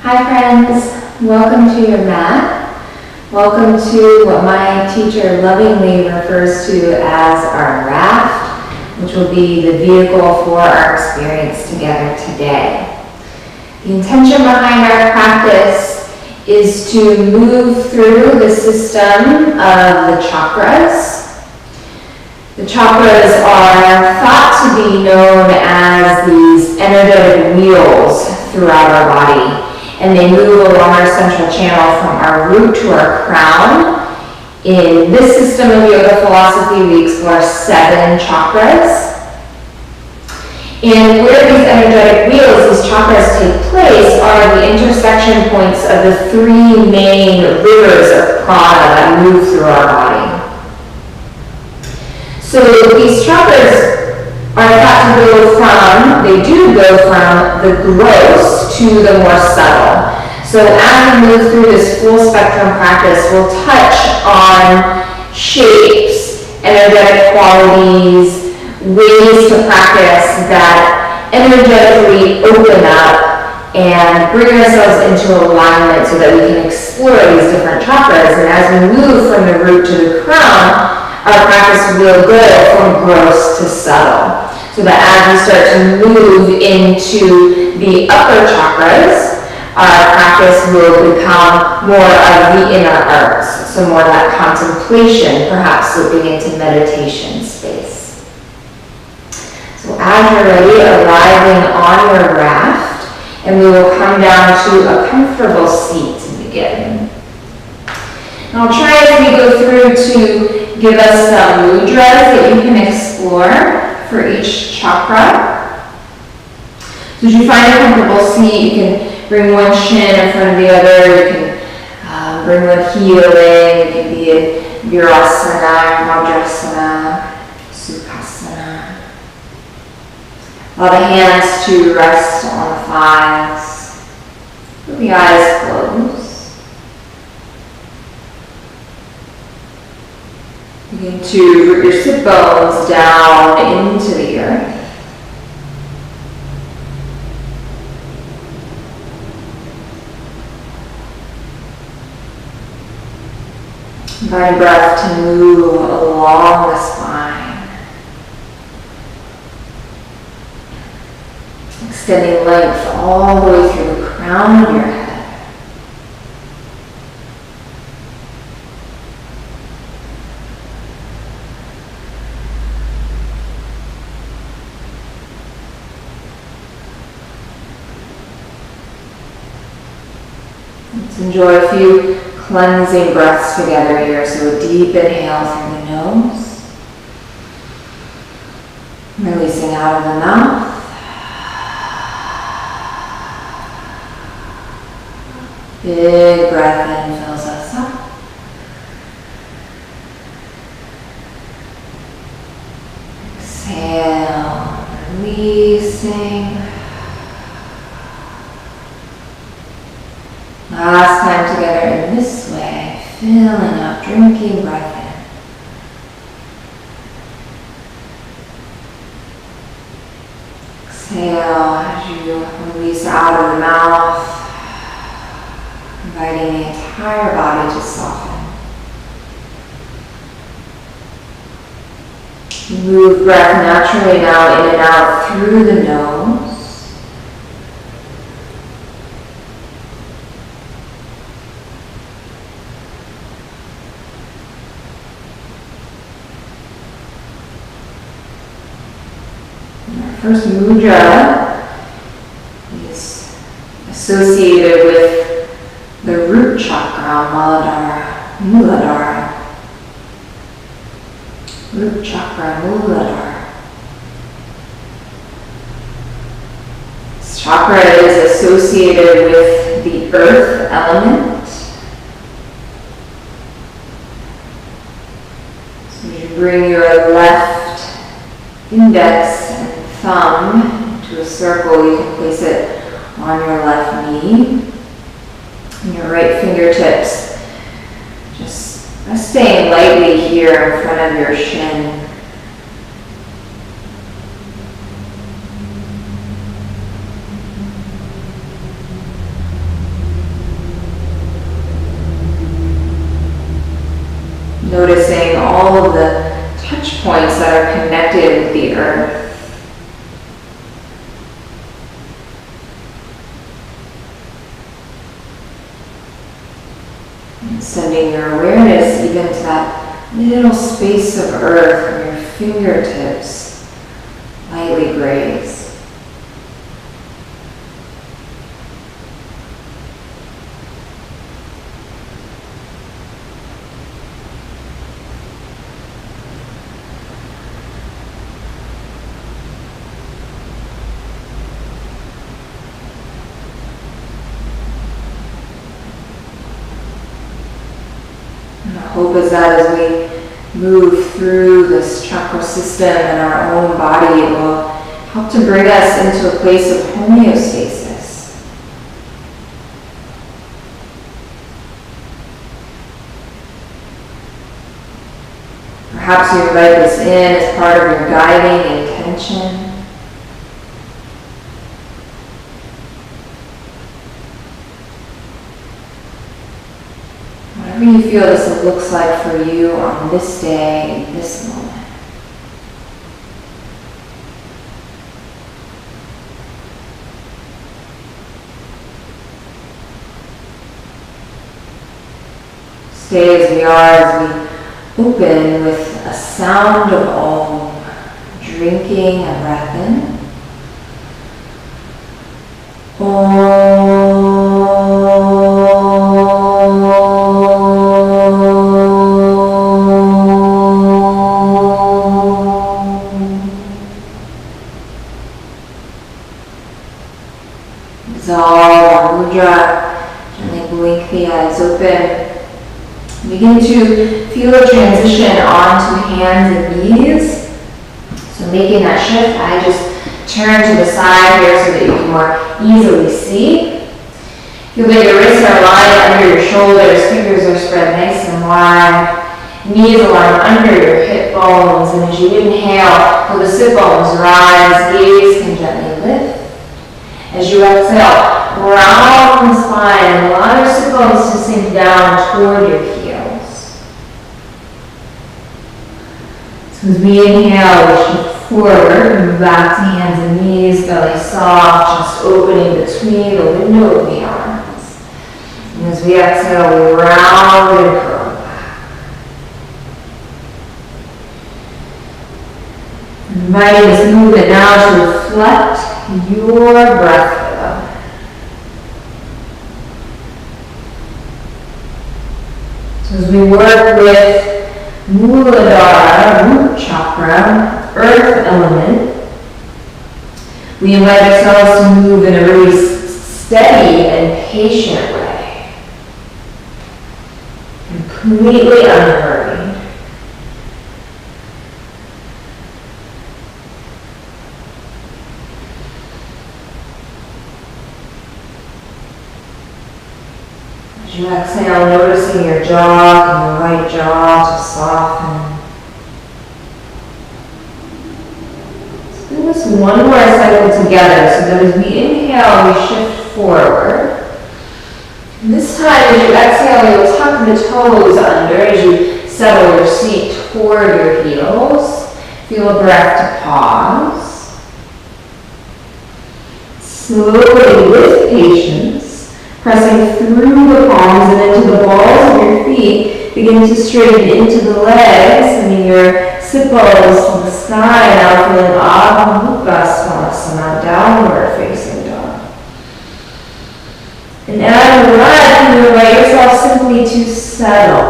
Hi friends, welcome to your mat. Welcome to what my teacher lovingly refers to as our raft, which will be the vehicle for our experience together today. The intention behind our practice is to move through the system of the chakras. The chakras are thought to be known as these energetic wheels throughout our body. And they move along our central channel from our root to our crown. In this system of yoga philosophy, we explore 7 chakras. And where these energetic wheels, these chakras take place, are the intersection points of the 3 main rivers of prana that move through our body. So these chakras are thought to go from, they do go from the gross to the more subtle. So as we move through this full spectrum practice, we'll touch on shapes, energetic qualities, ways to practice that energetically open up and bring ourselves into alignment so that we can explore these different chakras. And as we move from the root to the crown, our practice will go from gross to subtle. So that as we start to move into the upper chakras, our practice will become more of the inner arts. So more of that contemplation, perhaps slipping into meditation space. So as you're ready, arriving on your raft, and we will come down to a comfortable seat to begin. And I'll try as we go through to give us some mudras that you can explore for each chakra. So as you find a comfortable seat, you can bring one shin in front of the other, you can bring one heel in, you can be in Virasana, Vajrasana, Sukhasana. Allow the hands to rest on the thighs, with the eyes closed. Begin to root your sit bones down into the earth. Invite breath to move along the spine, extending length all the way through the crown of your head. Let's enjoy a few cleansing breaths together here. So a deep inhale through the nose, releasing out of the mouth. Big breath in fills us up. Exhale, releasing. Last time together in this way, filling up, drinking breath in. Exhale as you release out of the mouth, inviting the entire body to soften. Move breath naturally now in and out through the nose. First mudra is associated with the root chakra, Muladhara. Root chakra, Muladhara. This chakra is associated with the earth element. So you bring your left index thumb into a circle, you can place it on your left knee. And your right fingertips just resting lightly here in front of your shin. Noticing all of the touch points that are connected with the earth. And sending your awareness even to that little space of earth where your fingertips lightly graze. Hope is that as we move through this chakra system in our own body, it will help to bring us into a place of homeostasis. Perhaps you invite this in as part of your guiding intention. Whatever you feel this looks like for you on this day, in this moment. Stay as we are, as we open with a sound of Om, drinking a breath in. Om. Gently blink the eyes open. Begin to feel a transition onto hands and knees. So making that shift, I just turn to the side here so that you can more easily see. Feel that your wrists are lying under your shoulders, fingers are spread nice and wide. Knees align under your hip bones, and as you inhale, feel the sit bones rise, gaze can gently lift. As you exhale, round the spine and allow your sit bones to sink down toward your heels. So as we inhale, we shift forward, move back to hands and knees, belly soft, just opening between the window of the arms. And as we exhale, we round and curl back. Inviting this movement now to reflect your breath rhythm. So as we work with Muladhara, root chakra, earth element, we invite ourselves to move in a really steady and patient way. Completely unhurried. As you exhale, noticing your jaw and your right jaw to soften. Let's do this one more cycle together so that as we inhale, we shift forward. And this time, as you exhale, you'll tuck the toes under as you settle your seat toward your heels. Feel a breath to pause. Slowly, with patience, pressing through the palms and into the balls of your feet, begin to straighten into the legs, sending your sit bones to the sky, now feeling Adho Mukha Svanasana, downward facing dog. And as you breath, you invite yourself simply to settle.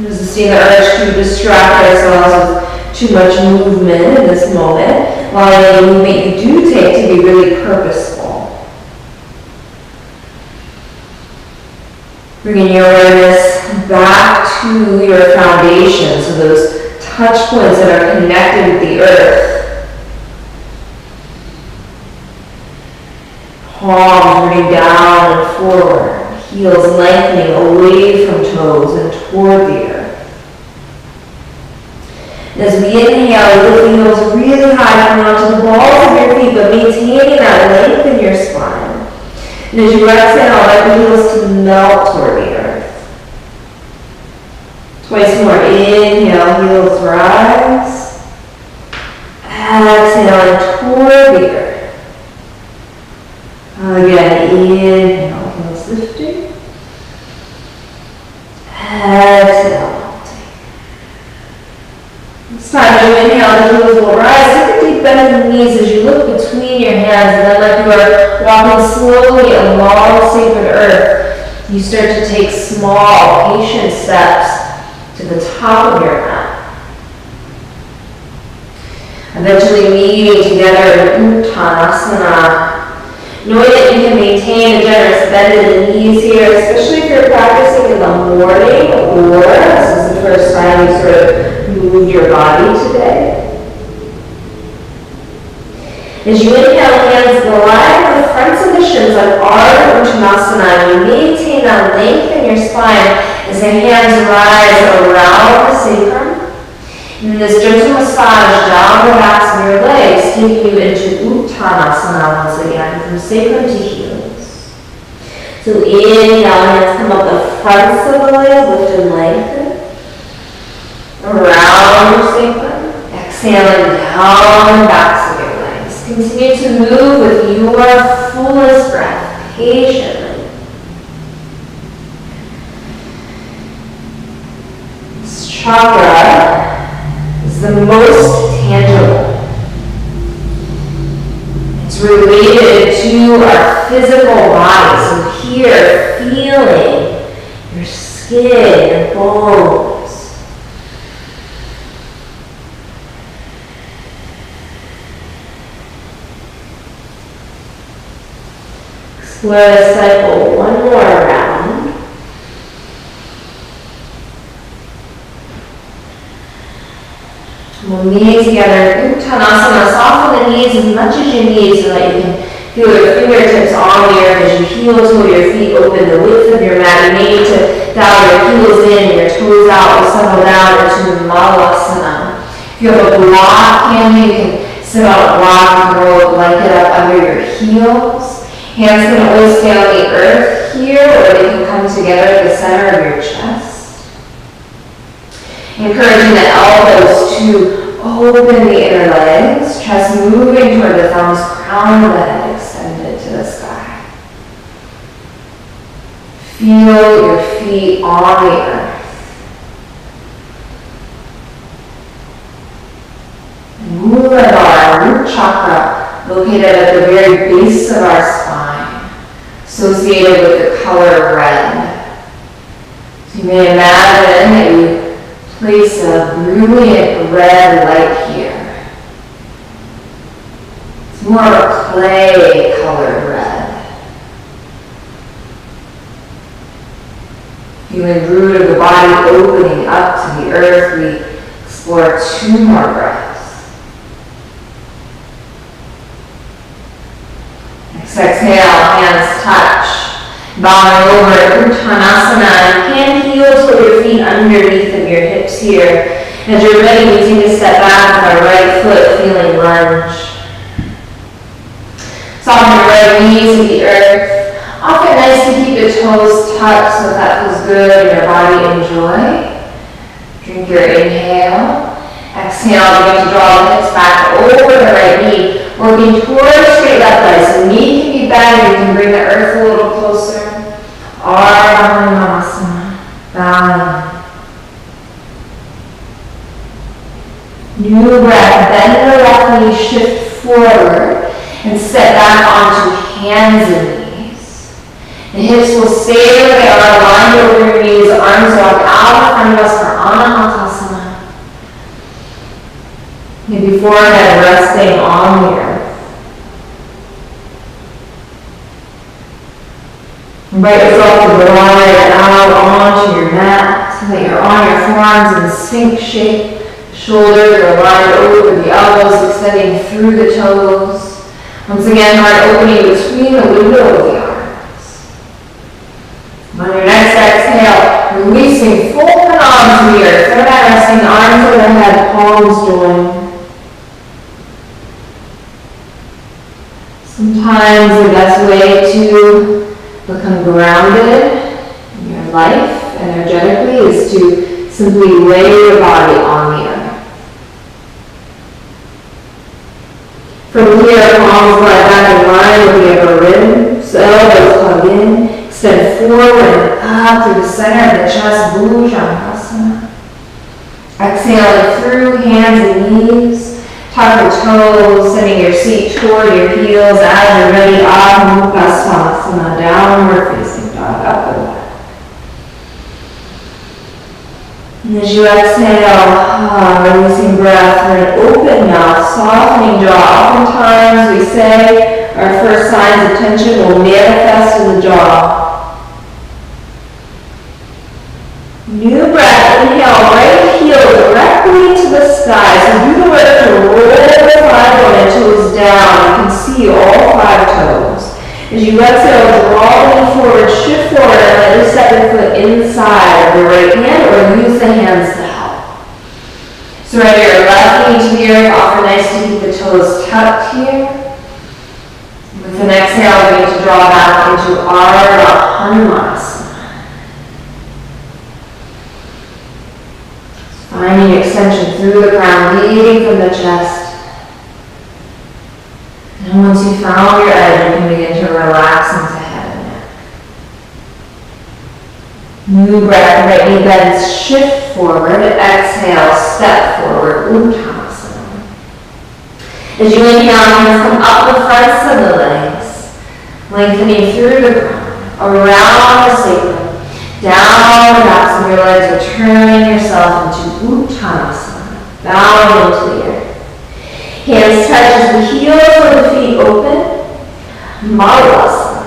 Resisting the urge to distract ourselves with too much movement in this moment, while any movement you do take to be really purposeful. Bringing your awareness back to your foundation, so those touch points that are connected with the earth. Palms rooting down and forward, heels lengthening away from toes and toward the earth. And as we inhale, lift the heels really high, coming onto the balls of your feet, but maintaining that length in your spine. And as you exhale, let the heels to melt toward the earth. Twice more. Inhale, heels rise. Exhale toward the earth. Again, inhale, heels lifting. Exhale. This time, as you inhale, the heels will rise. Take a deep bend in the knees as you look between your hands, and then like you are walking slowly along sacred earth, you start to take small, patient steps to the top of your mat. Eventually meeting together in Uttanasana. Knowing that you can maintain a generous bend in the knees here, especially if you're practicing in the morning or this is the first time you sort of move your body today. As you inhale, hands glide to the fronts of the shins like Ardha Uttanasana. You maintain that length in your spine as the hands rise around the sacrum. And this gentle massage down the backs of your legs, taking you into Uttanasana once again, from sacrum to heels. So inhale, hands come up the fronts of the legs, lift and lengthen. Around your sacrum. Exhaling down the backs of your legs. Continue to move with your fullest breath, patiently. This chakra is the most tangible. It's related to our physical body. So here, feeling your skin, your bones. Explore the cycle one more round. We'll knee together. Uttanasana. Soften the knees as much as you need so that you can feel your fingertips on the earth as you heel toe your feet open the width of your mat. You may need to dial your heels in and your toes out. We'll settle down into Muladhara. If you have a block handle, you can sit on a block and roll a blanket up under your heels. Hands can always stay on the earth here, or they can come together at the center of your chest. Encouraging the elbows to open the inner legs, chest moving toward the thumbs, crown of the head extended to the sky. Feel your feet on the earth. Muladhara, root chakra, located at the very base of our spine, associated with the color red. So you may imagine that you place a brilliant red light here. It's more of a clay colored red. Feeling the root of the body opening up to the earth, we explore 2 more breaths. Exhale, hands touch. Bowing over Uttanasana. Hand heels with your feet underneath of your hips here. As you're ready, we take a step back with our right foot, feeling lunge. Soften your right knees to the earth. Often nice to keep the toes tucked so that feels good in your body. Enjoy. Drink your inhale. Exhale, begin to draw the hips back over the right knee. Working towards straight left leg. So knee can be bent, you can bring the earth a little closer. Ardha Bowing. New breath. Bend the left knee, shift forward, and step back onto hands and knees. The hips will stay where they are, aligned over your knees. Arms walk out in front of us for Anahata. Maybe forehead resting on the earth. Invite yourself to glide out onto your mat so that you're on your forearms in sphinx shape. Shoulders are aligned over the elbows, extending through the toes. Once again, heart opening between the window of the arms. On your next exhale, releasing full pranam to the earth. Forehead resting, arms overhead, palms join. Sometimes the best way to become grounded in your life energetically is to Simply lay your body on the earth. From here, palms lie back in line with the upper ribs, elbows hug in, extend forward and up through the center of the chest, Bhujangasana. Exhaling through hands and knees, tuck your toes, sending your seat toward your heels as you're ready. Muladhara, downward facing dog, up and back. And as you exhale, releasing breath for an open mouth, softening jaw. Oftentimes we say our first signs of tension will manifest in the jaw. New breath, inhale, right heel directly to the sky. So do the work to roll the 5 bone toes down. You can see all 5 toes. As you exhale, draw them forward, shift forward, and let you step your foot inside of your right hand or use the hands to help. Surrender your left knee to the earth. Often nice to keep the toes tucked here. With an exhale, we're going to draw back into Ardha Hanumanasana. Finding extension through the crown, leading from the chest. And once you found your edge, you can begin to relax into head and neck. New breath, right knee bends, shift forward, exhale, step forward, Uttanasana. As you inhale, hands come up the fronts of the legs, lengthening through the crown, around the sacrum, down the backs of your legs, returning yourself into Uttanasana, bowing into the earth. Hands touch as the heels of the feet open, Malasana.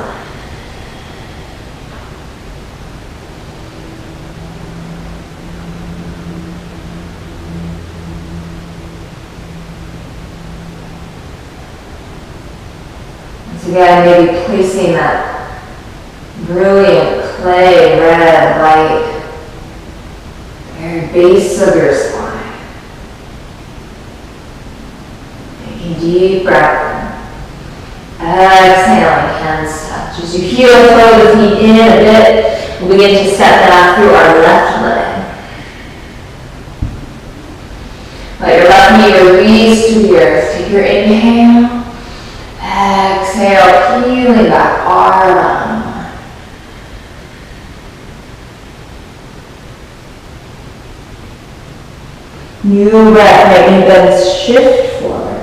Once again, maybe placing that brilliant clay red light at the very base of your spine. Deep breath in. Exhaling, hands touch. As you heel throw the feet in a bit, we'll begin to step back through our left leg. Let your left knee release to the earth. Take your inhale. Exhale, peeling back, Ardha. New breath, right knee bends, shift forward.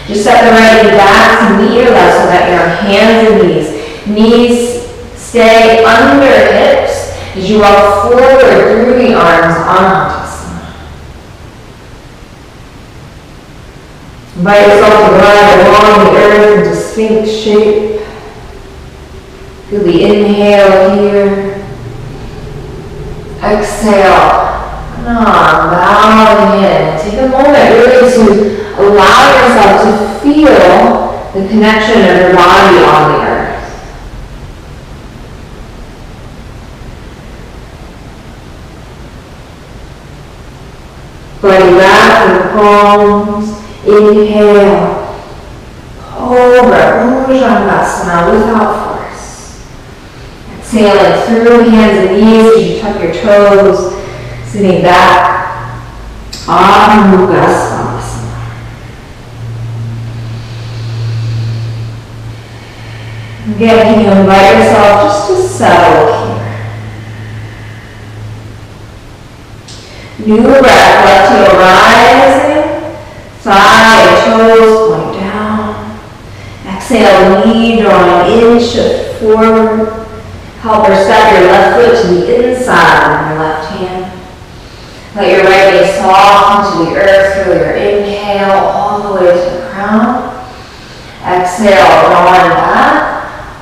Just set the right knee back to meet your left so that you're on hands and knees. Knees stay under hips as you walk forward through the arms, Anahata. Invite yourself to glide along the earth into Sphinx shape. Feel the inhale here. Exhale. Bowing in. Take a moment really to allow yourself to feel the connection of your body on the earth. Gliding back to the palms. Inhale. Cobra, Bhujangasana without force. Exhaling through hands and knees as you tuck your toes. Sitting back, Svadhistana. Again, can you invite yourself just to settle here. New breath, left heel rising, thigh and toes point down. Exhale, knee drawing in, shift forward. Help or step your left foot to the inside of your left hand. Let your right knee soften to the earth through your inhale all the way to the crown. Exhale, drawing back,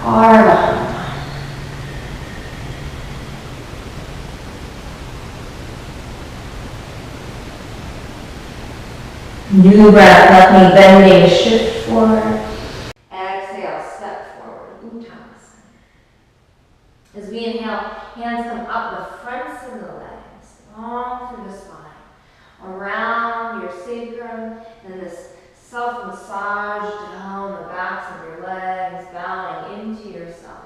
Ardha. New breath, left knee bending, shift forward. Exhale, step forward, Uttanasana. As we inhale, hands come up the fronts of the legs, long through the spine, around your sacrum, and this self-massage down the backs of your legs, bowing into yourself.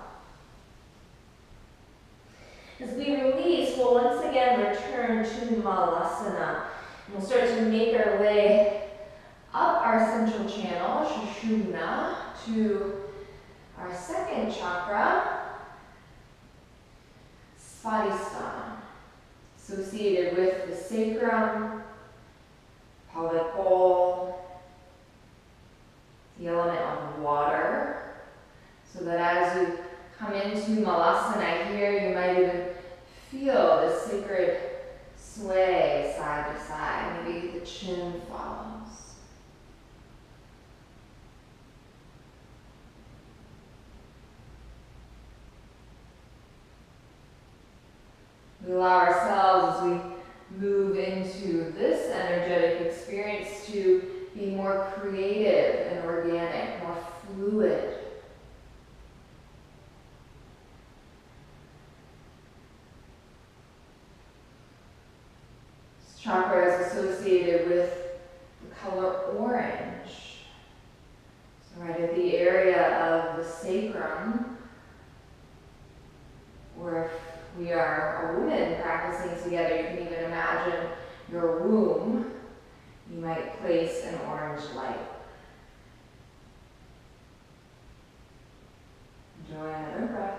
As we release, we'll we'll once again return to Muladhara. We'll start to make our way up our central channel, Sushumna, to our second chakra, Svadhistana, associated with the sacrum, pelvic bowl, the element of water, so that as you come into Malasana here, you might even feel the sacred sway side to side. Maybe the chin follows. We allow ourselves, as we move into this energetic experience, to be more creative and organic, more fluid. This chakra is associated with the color orange. So right at the area of the sacrum, where if we are a woman practicing together, you can even imagine your womb. You might place an orange light. Enjoy another breath.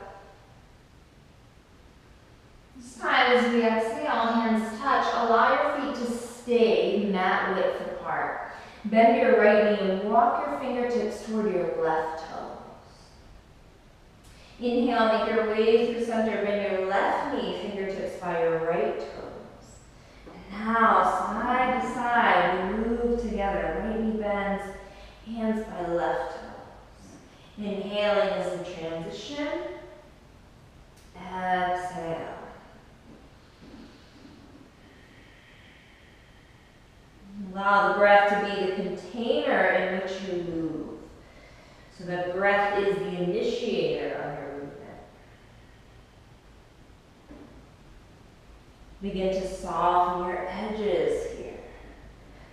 This time as we exhale, hands touch, allow your feet to stay mat width apart. Bend your right knee and walk your fingertips toward your left toes. Inhale, make your way through center, bend your left knee, fingertips by your right toes. Now, side to side, we move together. Right knee bends, hands by left toes. Inhaling as a transition. Exhale. Allow the breath to be the container in which you move. So the breath is the initiator of your movement. Begin to soften your edges here.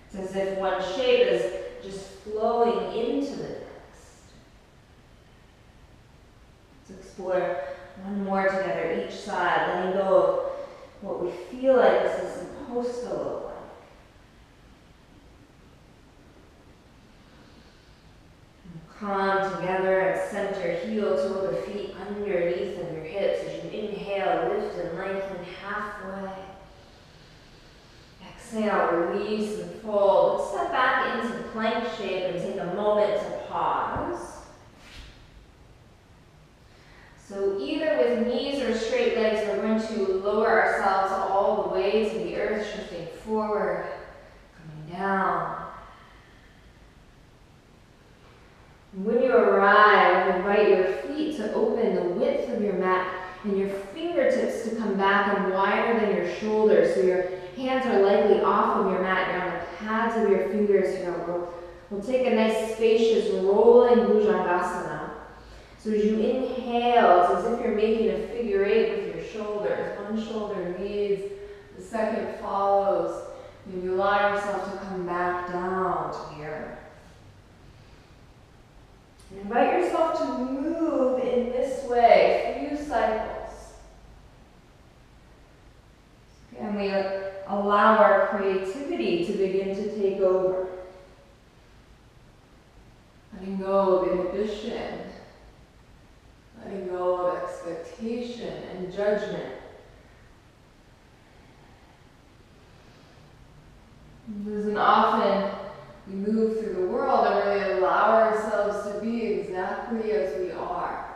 It's as if one shape is just flowing into the next. Let's explore one more together, each side, letting go of what we feel like this is supposed to look like. Come together and center, heel toward the feet underneath of your hips. As you inhale, lift and lengthen halfway. Exhale, release and fold. Let's step back into plank shape and take a moment to pause. So either with knees or straight legs, we're going to lower ourselves all the way to the earth, shifting forward, coming down. When you arrive, invite your feet to open the width of your mat and your fingertips to come back and wider than your shoulders, so your hands are likely off of your mat. You're on the pads of your fingers here. We'll take a nice spacious rolling Bhujangasana. So as you inhale, it's as if you're making a figure eight with your shoulders. One shoulder leads, the second follows. And you allow yourself to come back down to the earth. Invite yourself to move in this way, a few cycles. And we allow our creativity to begin to take over. Letting go of inhibition, letting go of expectation and judgment. Isn't often we move through the world and really allow ourselves to be exactly as we are.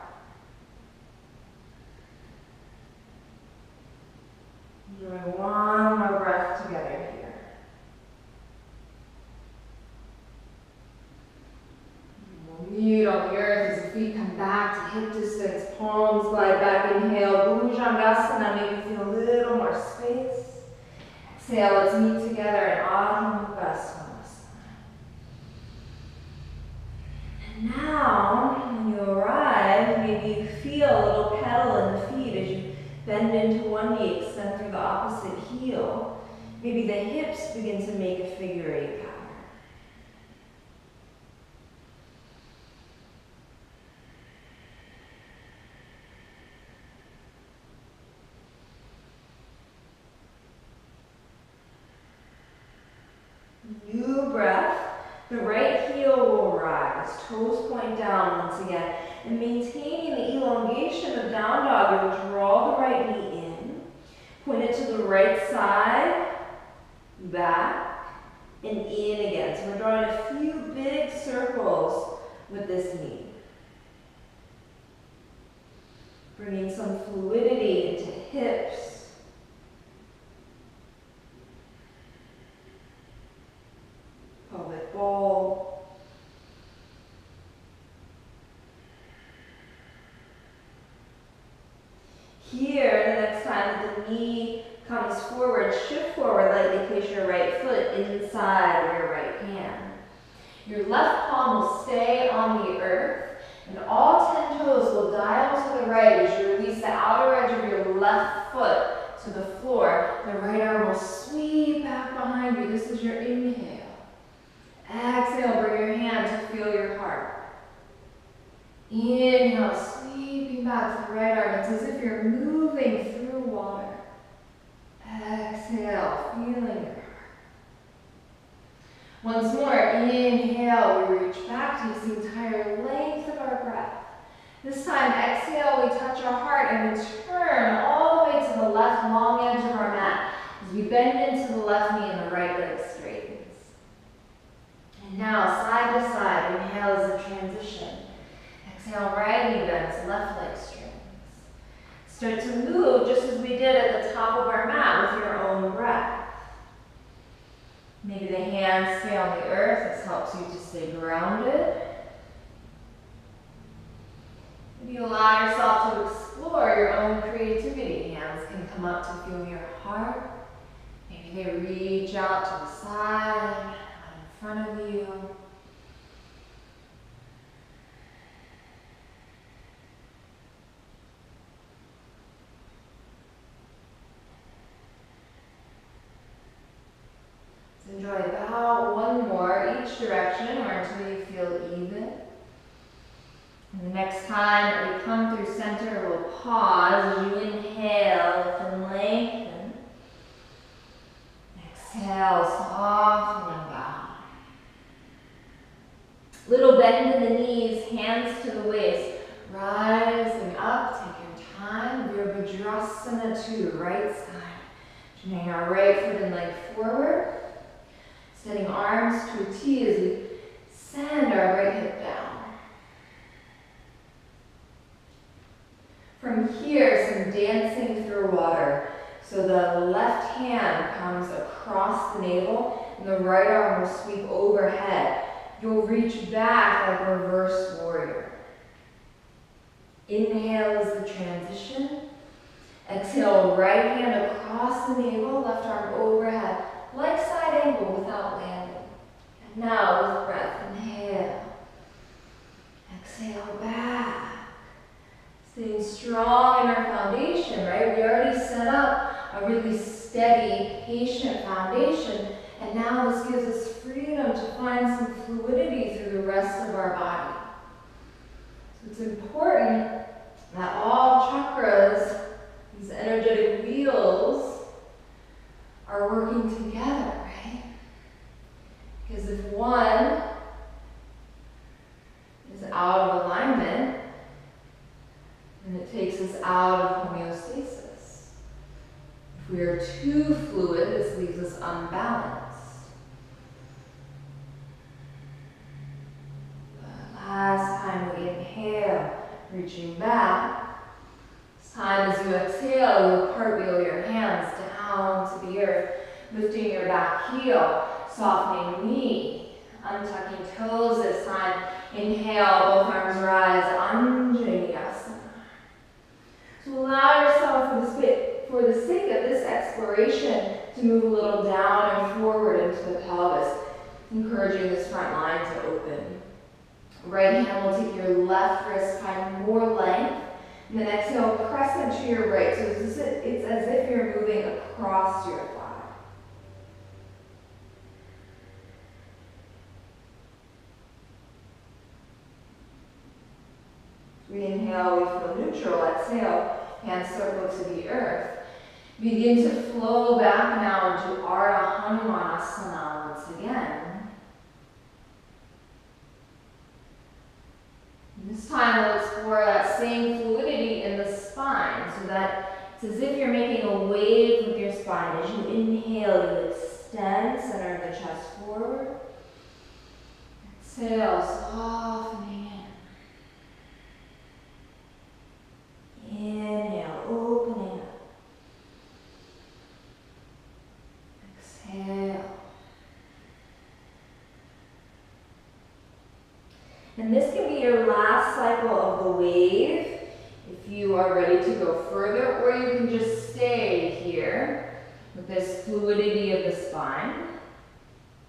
Enjoy one more breath together here. We'll meet on the earth as the feet come back to hip distance, palms glide back. Inhale, Bhujangasana, maybe feel a little more space. Exhale, let's meet together in Adho Mukha. Now, when you arrive, maybe you feel a little pedal in the feet as you bend into one knee, extend through the opposite heel. Maybe the hips begin to make a figure eight pattern. The right heel will rise, toes point down once again, and maintaining the elongation of down dog, you'll draw the right knee in, point it to the right side, back, and in again. So we're drawing a few big circles with this knee. Bringing some fluidity into hips. Pelvic bowl. Here, the next time that the knee comes forward, shift forward, lightly place your right foot inside of your right hand. Your left palm will stay on the earth, and all 10 toes will dial to the right as you release the outer edge of your left foot to the floor. The right arm will sweep back behind you. This is your inhale. Exhale, bring your hand to feel your heart. Inhale, sweeping back to the right arm. It's as if you're moving through water. Exhale, feeling your heart. Once more, inhale, we reach back to use the entire length of our breath. This time, exhale, we touch our heart and we turn all the way to the left long edge of our mat as we bend into the left knee and the right leg straightens. And now, side to side, inhale as a transition. Exhale, right knee bends, left leg straightens. Start to move just as we did at the top of our mat with your own breath. Maybe the hands stay on the earth. This helps you to stay grounded. Maybe allow yourself to explore your own creativity. Hands can come up to feel your heart. Maybe they reach out to the side, out in front of you. Enjoy about one more each direction or until you feel even. And the next time that we come through center, we'll pause as you inhale, lift and lengthen. Exhale, soften and bow. Little bend in the knees, hands to the waist. Rising up, take your time. Virabhadrasana to the right side. Turning our right foot and leg forward. Setting arms to a T as we send our right hip down. From here, some dancing through water. So the left hand comes across the navel and the right arm will sweep overhead. You'll reach back like a reverse warrior. Inhale is the transition. Exhale, right hand across the navel, left arm overhead. Like side angle without landing. And now with breath, inhale. Exhale back. Staying strong in our foundation, right? We already set up a really steady, patient foundation. And now this gives us freedom to find some fluidity through the rest of our body. So it's important that all chakras, these energetic wheels, are working together, right? Because if one is out of alignment, then it takes us out of homeostasis. If we are too fluid, this leaves us unbalanced. Last time we inhale, reaching back. This time as you exhale, you'll cartwheel your hands down to the earth, lifting your back heel, softening knee, untucking toes this time. Inhale, both arms rise, Anjaneyasana. So allow yourself for the sake of this exploration to move a little down and forward into the pelvis, encouraging this front line to open. Right hand will take your left wrist, find more length. And then exhale, press into your right. So it's as if you're moving across your thigh. We inhale, we feel neutral. Exhale, hands circle to the earth. Begin to flow back now into Ardha Hanumanasana once again. time we'll explore that same fluidity in the spine, so that it's as if you're making a wave with your spine. As you inhale, you extend, center of the chest forward. Exhale, softening in. Inhale, opening up. Exhale. And this can be your last cycle of the wave, if you are ready to go further, or you can just stay here with this fluidity of the spine.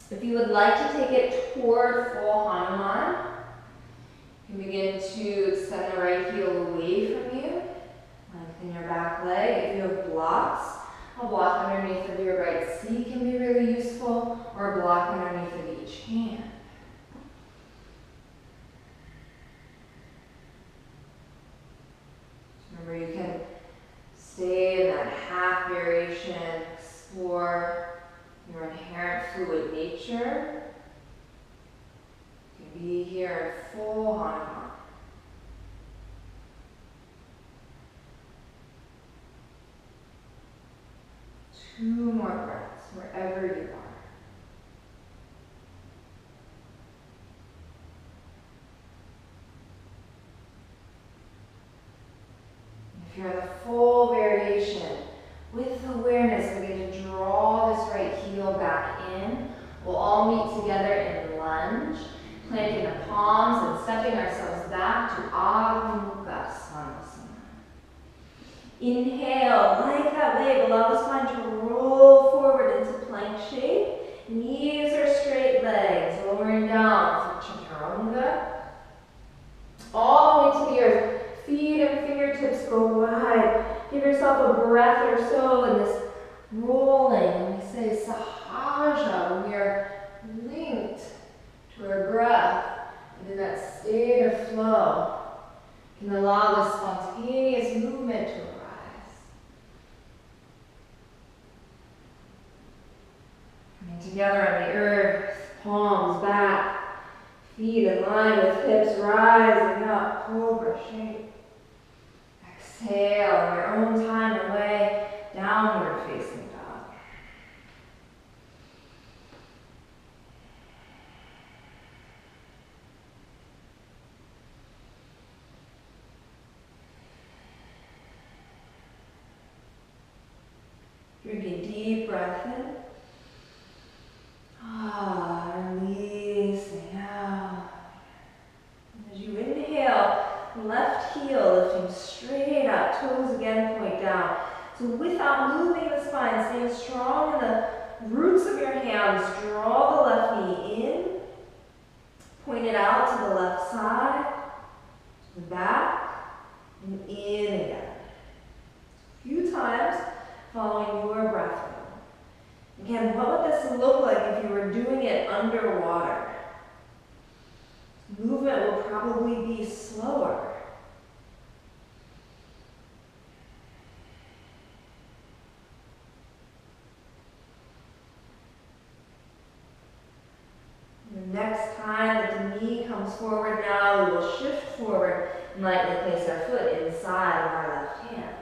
If you would like to take it toward full Hanuman, you can begin to extend the right heel away from you, lengthen your back leg. If you have blocks, a block underneath of your right seat can be really useful, or a block underneath of each hand. Remember, you can stay in that half variation, explore your inherent fluid nature. You can be here in full Hanuman. Two more breaths wherever you are. If you're in the full variation, with awareness, we're going to draw this right heel back in. We'll all meet together in lunge, planting the palms and stepping ourselves back to Adho Mukha Svanasana. Inhale, like that wave, allow the spine to roll forward into plank shape. Knees are straight, legs lowering down for Chaturanga. All the way to the earth. Feet and fingertips go wide. Give yourself a breath or so in this rolling. We say Sahaja when we are linked to our breath and in that state of flow. You can allow this spontaneous movement to arise. Coming together on the earth, palms back, feet in line with hips rising up, cobra shape. Exhale on your own time and way, downward facing dog. Drinking a deep breath in. Releasing out. And as you inhale, left heel lifting straight up, toes again point down. So without moving the spine, staying strong in the roots of your hands, draw the left knee in, point it out to the left side, to the back, and in again. A few times, following your breath. Again, what would this look like if you were doing it underwater? Movement will probably be slower. The next time that the knee comes forward now, we will shift forward and lightly place our foot inside of our left hand.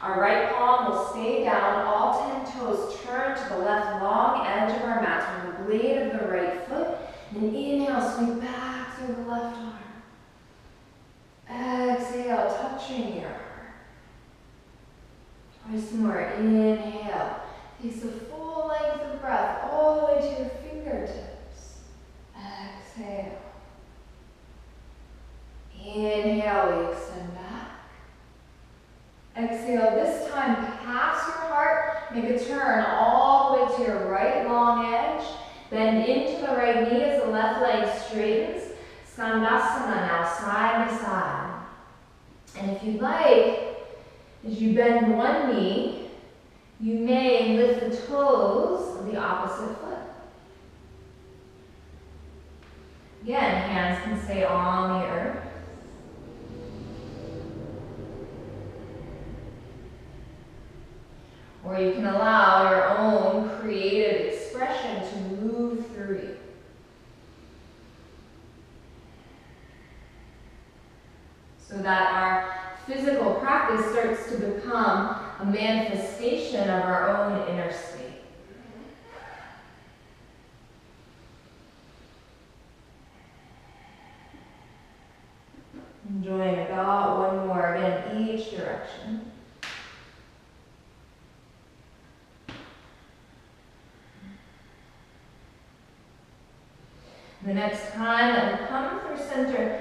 Our right palm will stay down, all 10 toes turn to the left long edge of our mat from the blade of the right foot. And inhale, swing back through the left arm. Exhale, touching your heart. Twice more. Inhale. Take the full length of breath all the way to your fingertips. Exhale. Inhale, we extend back. Exhale, this time past your heart. Make a turn all the way to your right long edge. Bend into the right knee as the left leg straightens. Skandasana now, side by side. And if you'd like, as you bend one knee, you may lift the toes of the opposite foot. Again, hands can stay on the earth. Or you can allow your own creative expression to move through you. so that our physical practice starts to become a manifestation of our own inner state. Enjoying about one more, again, each direction. The next time that we come through center,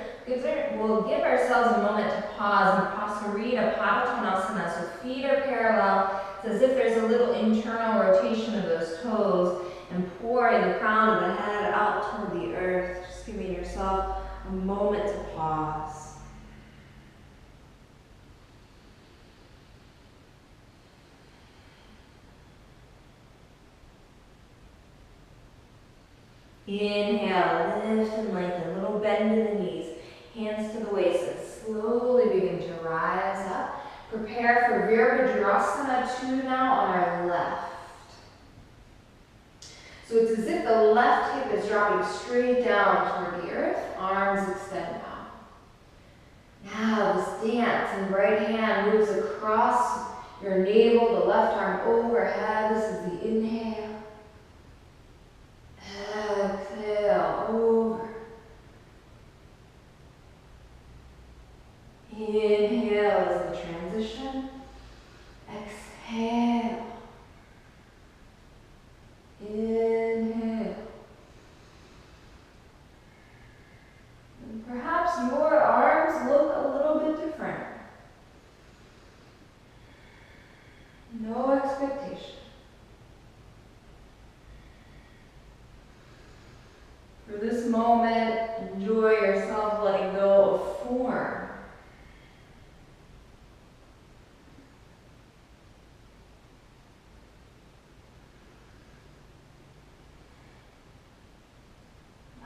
we'll give ourselves a moment to pause and Pasarita Padottanasana, so feet are parallel. It's as if there's a little internal rotation of those toes and pouring the crown of the head out toward the earth, just giving yourself a moment to pause. Inhale, lift and lengthen, a little bend in the knees, hands to the waist, and slowly begin to rise up. Prepare for Virabhadrasana 2 now on our left. So it's as if the left hip is dropping straight down toward the earth, arms extend out. Now this dance, and right hand moves across your navel, the left arm overhead. This is the inhale. Exhale, over. Inhale is the transition. Exhale. Inhale. And perhaps your arms look a little bit different. No expectation. For this moment, enjoy yourself letting go of form.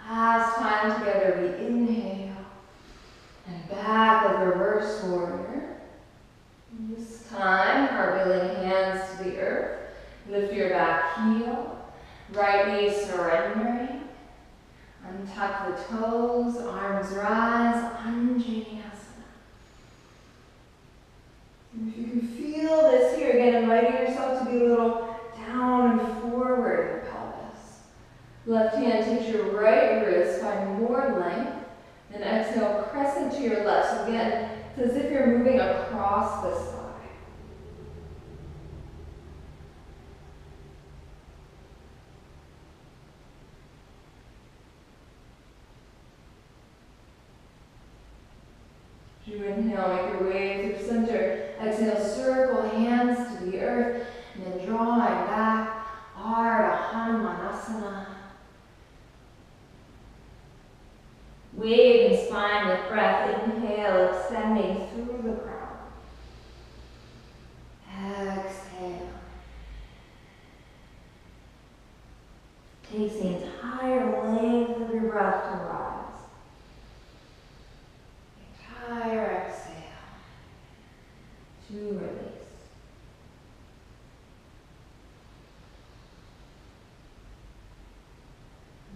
Last time together, we inhale and back like a reverse warrior. And this time, cartwheeling hands to the earth. Lift your back heel, right knee surrendering. Untuck the toes, arms rise, Anjaneyasana. And if you can feel this here, again, inviting yourself to be a little down and forward in the pelvis. Left hand takes your right wrist, find more length. Then exhale, crescent to your left. So again, it's as if you're moving across the side. As you inhale, make your way through center. Exhale, circle hands to the earth, and then drawing back, Ardha Hanumanasana. Wave and spine with breath. Inhale, extending through the crown. Exhale. Takes the entire length of your breath to rise. Entire exhale to release.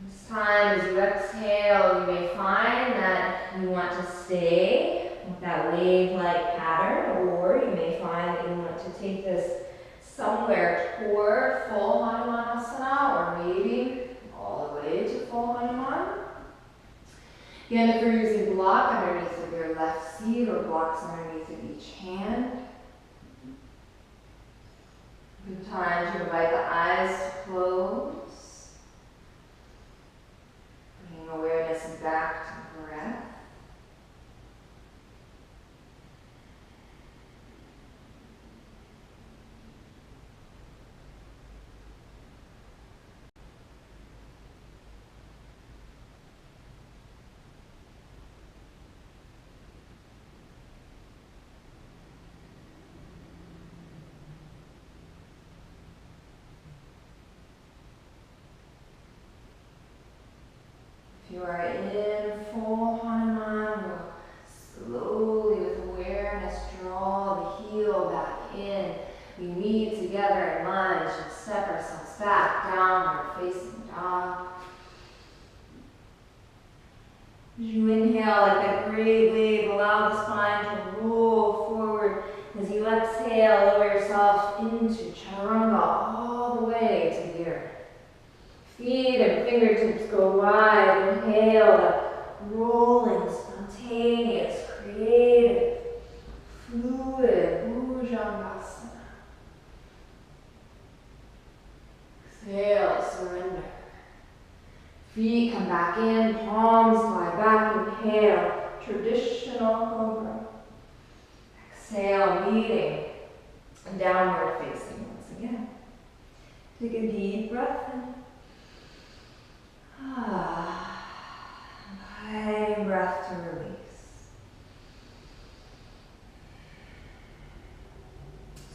This time, as you exhale, you may find that you want to stay with that wave-like pattern, or you may find that you want to take this somewhere toward full Hanumanasana, or maybe all the way to full Hanuman. Again, if you're using block underneath of your left seat or blocks underneath of each hand, good time to invite the eyes to close, bringing awareness back to breath. If you are in full Hanuman, we'll slowly, with awareness, draw the heel back in. We meet together in lunge and step ourselves back, downward facing dog. As you inhale, like that great wave, allow the spine to roll forward. As you exhale, lower yourself into chaturanga all the way to the earth. Feet and fingertips go wide. Inhale, that rolling, spontaneous, creative, fluid Bhujangasana. Exhale, surrender. Feet come back in, palms lie back. Inhale, traditional cobra. Exhale, meeting and downward facing once again. Take a deep breath in. Inviting breath to release.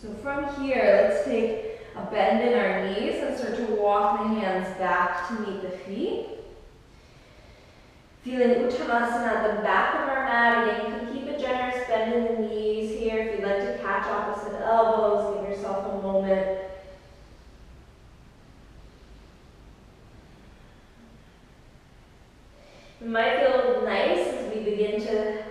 So from here, let's take a bend in our knees and start to walk the hands back to meet the feet. Feeling Uttanasana at the back of our mat. Again, you can keep a generous bend in the knees here. If you'd like to catch opposite elbows, give yourself a moment. It might feel nice as we begin to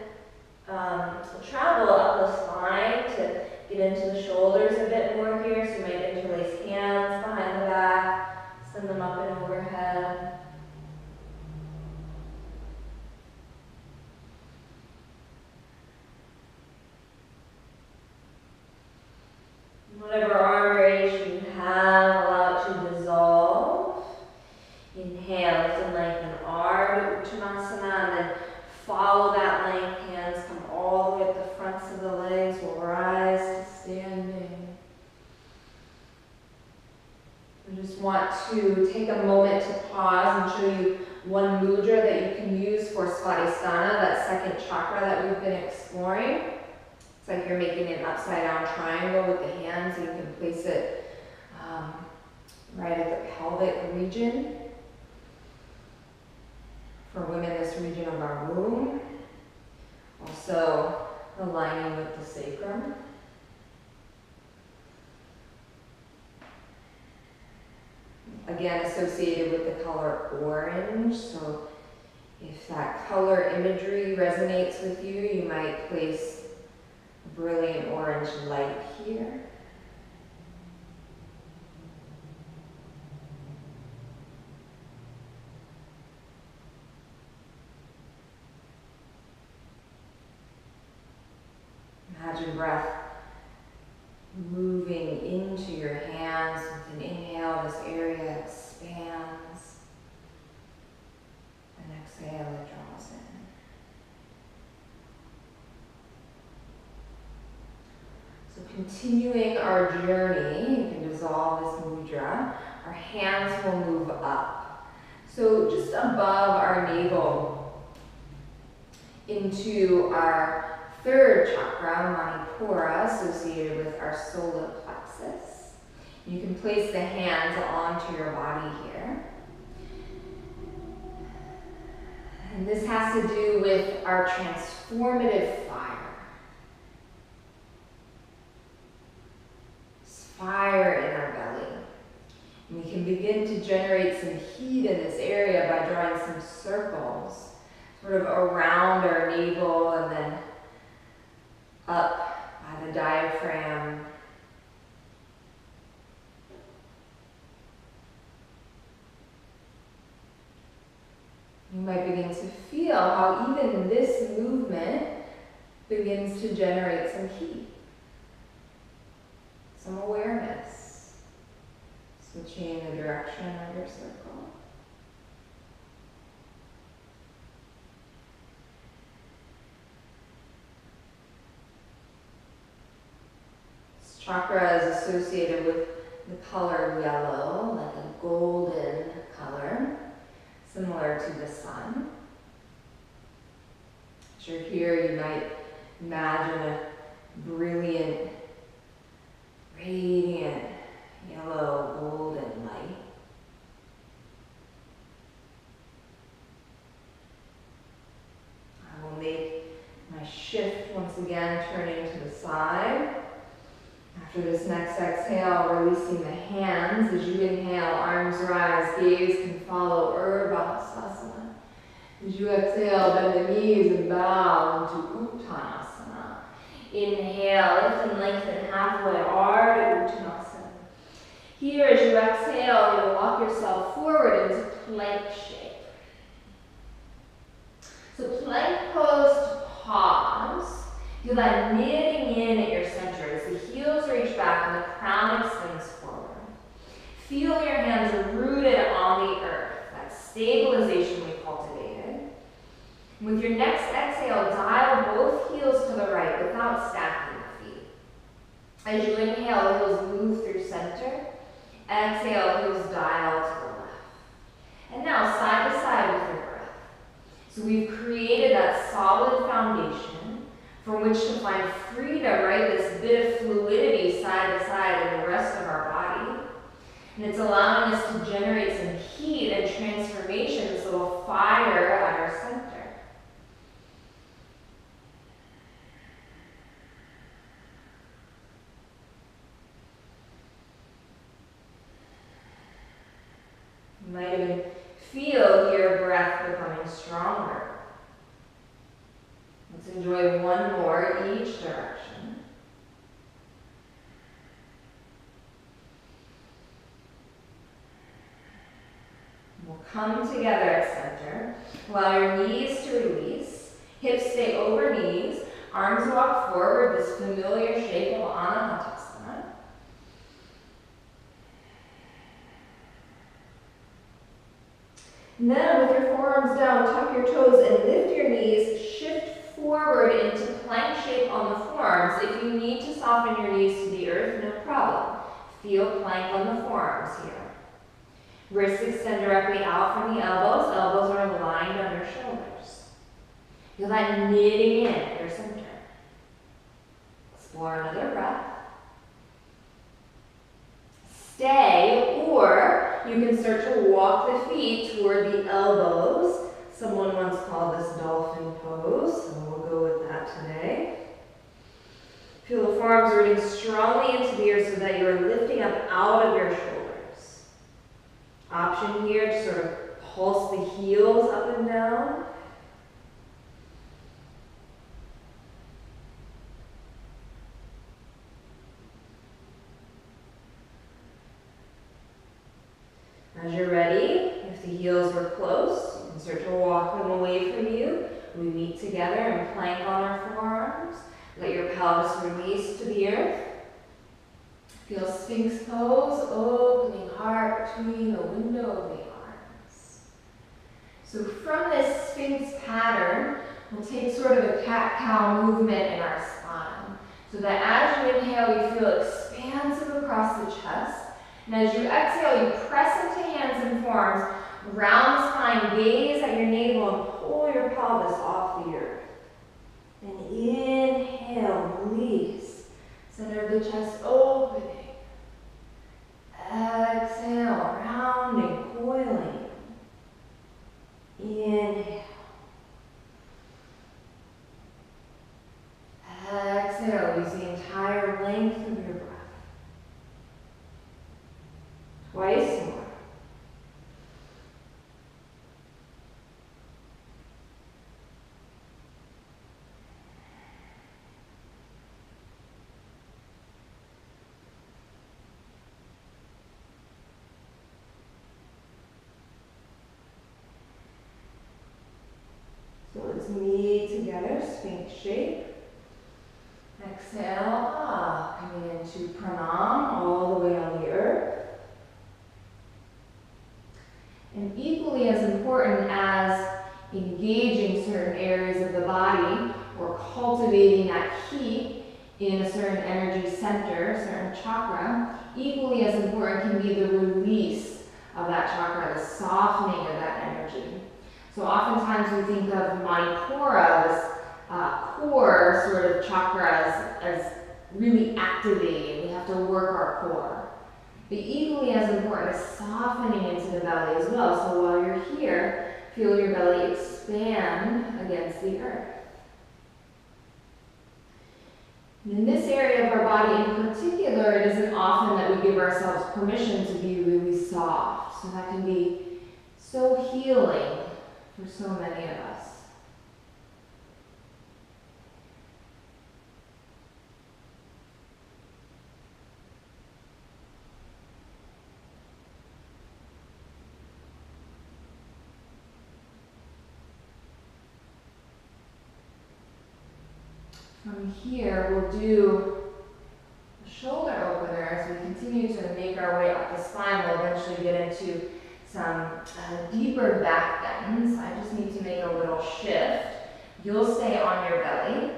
travel up the spine to get into the shoulders a bit more here. So you might interlace hands behind the back, send them up and overhead. Whatever arm variation you have, allow it to dissolve. Inhale, lift and lengthen arm to Uttanasana, and then follow that length. Hands come all the way up the fronts of the legs. We'll rise to standing. I just want to take a moment to pause and show you one mudra that you can use for Svadhistana, that second chakra that we've been exploring. It's like you're making an upside down triangle with the hands, and you can place it right at the pelvic region. For women, this region of our womb. Also aligning with the sacrum. Again, associated with the color orange. So if that color imagery resonates with you, you might place a brilliant orange light here. Imagine breath moving into your hands. With an inhale, this area expands. And exhale, it draws in. So continuing our journey, you can dissolve this mudra. Our hands will move up. So just above our navel into our third chakra, Manipura, associated with our solar plexus. You can place the hands onto your body here. And this has to do with our transformative fire. It's fire in our belly. And we can begin to generate some heat in this area by drawing some circles, sort of around our navel and then up by the diaphragm. You might begin to feel how even this movement begins to generate some heat, some awareness, switching the direction of your circle. Chakra is associated with the color yellow, like a golden color, similar to the sun. As you're here, you might imagine a brilliant, radiant, yellow, golden light. I will make my shift once again, turning to the side. After this next exhale, releasing the hands. As you inhale, arms rise, gaze can follow Urdhva Hastasana. As you exhale, bend the knees and bow into Uttanasana. Inhale, lift and lengthen halfway, Ardha Uttanasana. Here, as you exhale, you'll walk yourself forward into plank shape. So plank pose to pause. Feel that knitting in at your center as the heels reach back and the crown extends forward. Feel your hands rooted on the earth, that stabilization we cultivated. With your next exhale, dial both heels to the right without stacking the feet. As you inhale, heels move through center. Exhale, heels dial to the left. And now side to side with your breath. So we've created that solid foundation from which to find freedom, right? This bit of fluidity side to side in the rest of our body. And it's allowing us to generate some heat and transformation, this little fire at our center. You might even feel your breath becoming stronger. Let's enjoy one more each direction. We'll come together at center. Allow your knees to release. Hips stay over knees. Arms walk forward, this familiar shape of Anahata. And then with your forearms down, tuck your toes and lift your knees. Shift forward into plank shape on the forearms. If you need to soften your knees to the earth, no problem. Feel plank on the forearms here. Wrists extend directly out from the elbows. Elbows are aligned under shoulders. Feel that knitting in at your center. Explore another breath. Stay, or you can start to walk the feet toward the elbows. Someone once called this dolphin pose, so we'll go with that today. Feel the forearms rooting strongly into the earth so that you're lifting up out of your shoulders. Option here to sort of pulse the heels up and down. As you're ready, if the heels were close, you can start to walk them away from you. We meet together and plank on our forearms. Let your pelvis release to the earth. Feel Sphinx pose, opening heart between the window of the arms. So from this Sphinx pattern, we'll take sort of a cat-cow movement in our spine. So that as you inhale, you feel expansive across the chest. And as you exhale, you press into hands and forearms, round the spine, gaze at your navel, and pull your pelvis off the earth. And inhale, release. Center of the chest opening. Exhale, rounding, coiling. Inhale. Exhale, use the entire length of your breath. Twice more. So let's meet together, Sphinx shape. Exhale, coming into pranam, all the way on the earth. And equally as important as engaging certain areas of the body or cultivating that heat in a certain energy center, a certain chakra, equally as important can be the release of that chakra, the softening of that energy. So oftentimes we think of Manipura, this core sort of chakra, as really activating. We have to work our core. But equally as important is softening into the belly as well. So while you're here, feel your belly expand against the earth. And in this area of our body in particular, it isn't often that we give ourselves permission to be really soft. So that can be so healing for so many of us. From here, we'll do a shoulder opener as we continue to make our way up the spine. We'll eventually get into some deeper back bends. I just need to make a little shift. You'll stay on your belly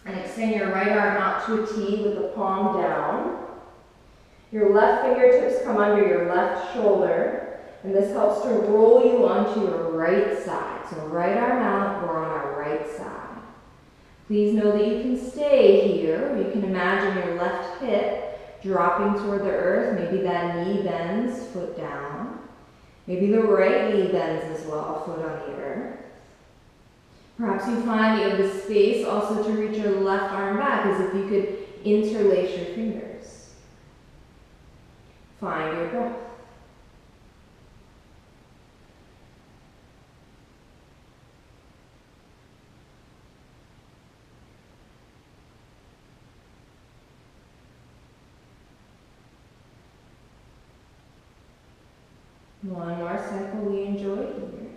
and extend your right arm out to a T with the palm down. Your left fingertips come under your left shoulder, and this helps to roll you onto your right side. So right arm out, we're on our right side. Please know that you can stay here. You can imagine your left hip dropping toward the earth. Maybe that knee bends, foot down. Maybe the right knee bends as well, foot on the earth. Perhaps you find you have the space also to reach your left arm back, as if you could interlace your fingers. Find your breath. One more cycle we enjoy here.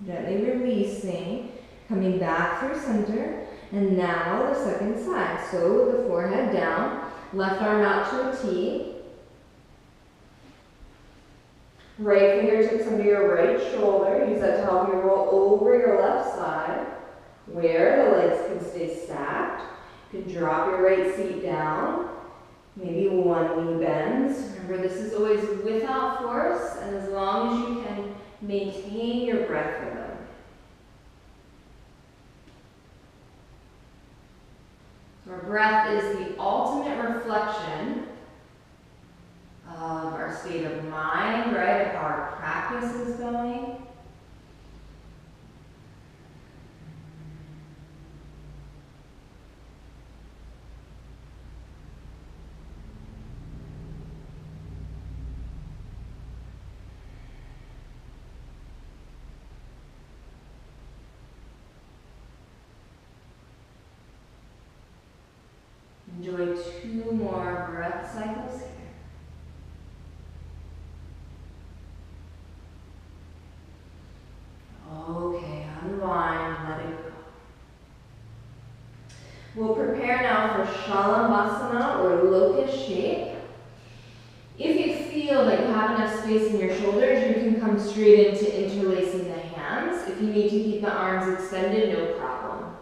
Gently releasing, coming back through center, and now the second side. So with the forehead down, left arm out to a T. Right fingertips under your right shoulder. Use that to help you roll over your left side, where the legs can stay stacked. You can drop your right seat down. Maybe one knee bends. Remember, this is always without force, and as long as you can maintain your breath rhythm. So our breath is the ultimate reflection of our state of mind, right? Of how our practice is going. Enjoy 2 more breath cycles here. Okay, unwind, let it go. We'll prepare now for Shalabhasana, or locust shape. If you feel that you have enough space in your shoulders, you can come straight into interlacing the hands. If you need to keep the arms extended, no problem.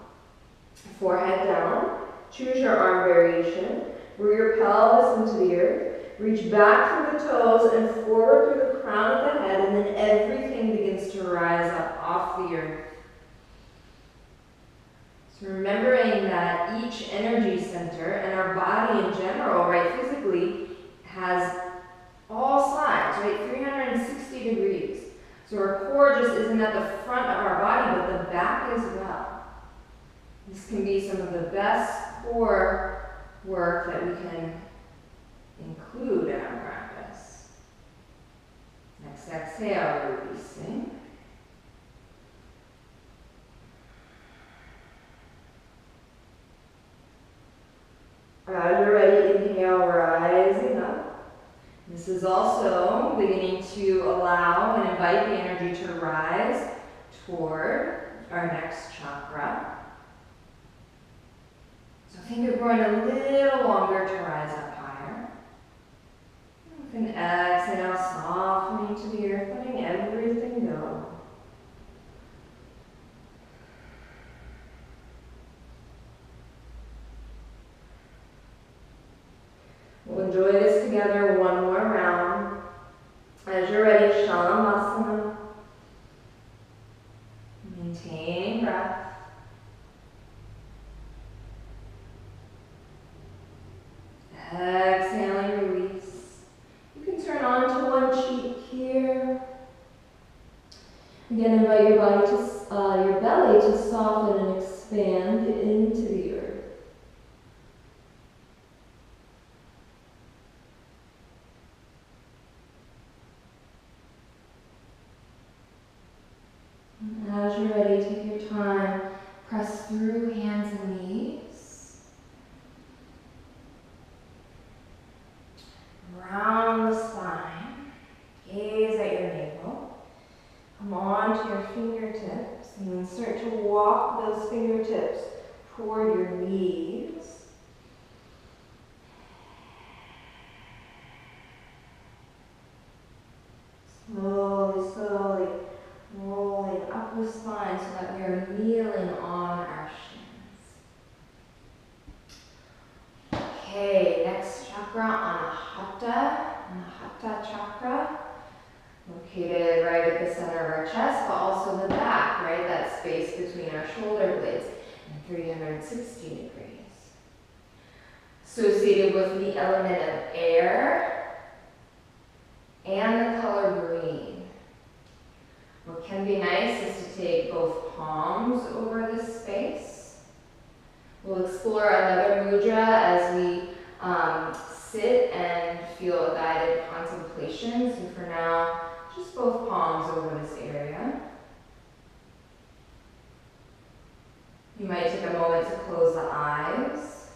Forehead down. Choose your arm variation. Root your pelvis into the earth. Reach back through the toes and forward through the crown of the head, and then everything begins to rise up off the earth. So remembering that each energy center and our body in general, right, physically, has all sides, right, 360 degrees. So our core just isn't at the front of our body, but the back as well. This can be some of the best core work that we can include in our practice. Next exhale, releasing. As you're ready, inhale, rising up. This is also beginning to allow and invite the energy to rise toward our next chakra. So think of going a little longer to rise up higher. With an exhale, softening to the earth, letting everything go. We'll enjoy this together one more round. As you're ready, Shalabhasana. Maintaining breath. Exhaling, release. You can turn on to one cheek here. Again, invite your body to your belly to soften and expand into the earth. Around the spine, gaze at your navel. Come on to your fingertips and then start to walk those fingertips toward your knees. Slowly, slowly rolling up the spine so that we are kneeling on our shins. Okay, next chakra, Anahata. Anahata chakra. Located right at the center of our chest, but also the back, right? That space between our shoulder blades, and 360 degrees. Associated with the element of air and the color green. What can be nice is to take both palms over this space. We'll explore another mudra as we sit and feel a guided contemplation. So for now, just both palms over this area. You might take a moment to close the eyes.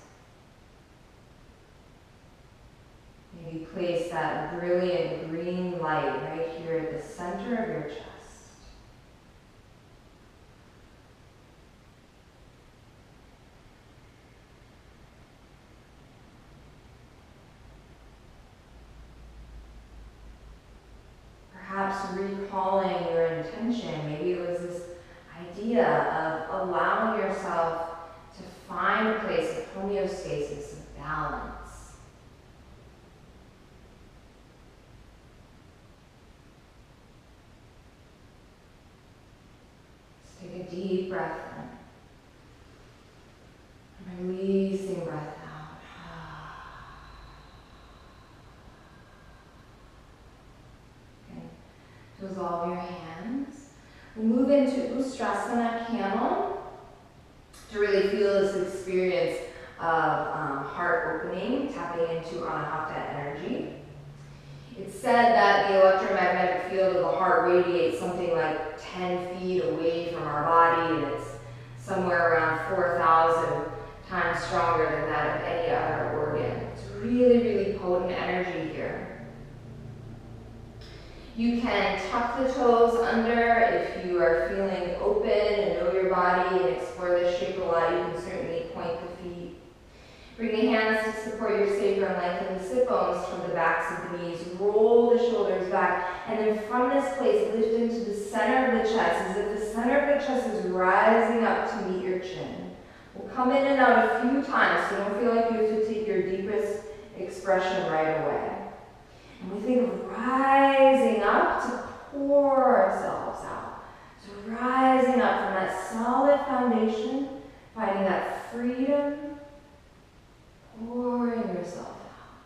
Maybe place that brilliant green light right here at the center of your chest. Perhaps recalling your intention. Maybe it was this idea of allowing yourself to find a place of homeostasis, of balance. Just take a deep breath in. And releasing breath out. Dissolve your hands. We'll move into Ustrasana Camel to really feel this experience of heart opening, tapping into Anahata energy. It's said that the electromagnetic field of the heart radiates something like 10 feet away from our body, and it's somewhere around 4,000 times stronger than that of any other organ. It's really, really potent energy here. You can tuck the toes under if you are feeling open and know your body and explore this shape a lot. You can certainly point the feet. Bring the hands to support your sacrum, lengthen the sit bones from the backs of the knees. Roll the shoulders back, and then from this place, lift into the center of the chest, as if the center of the chest is rising up to meet your chin. We'll come in and out a few times, so don't feel like you have to take your deepest expression right away. And we think of rising up to pour ourselves out. So rising up from that solid foundation, finding that freedom, pouring yourself out.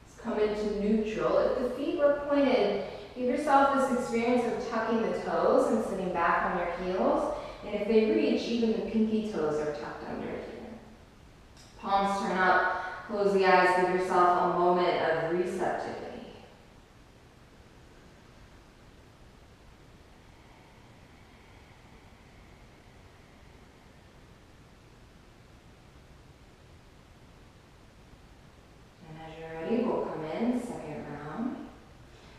Let's come into neutral. If the feet were pointed, give yourself this experience of tucking the toes and sitting back on your heels. And if they reach, even the pinky toes are tucked under here. Palms turn up, close the eyes, give yourself a moment of receptivity. And as you're ready, we'll come in, second round.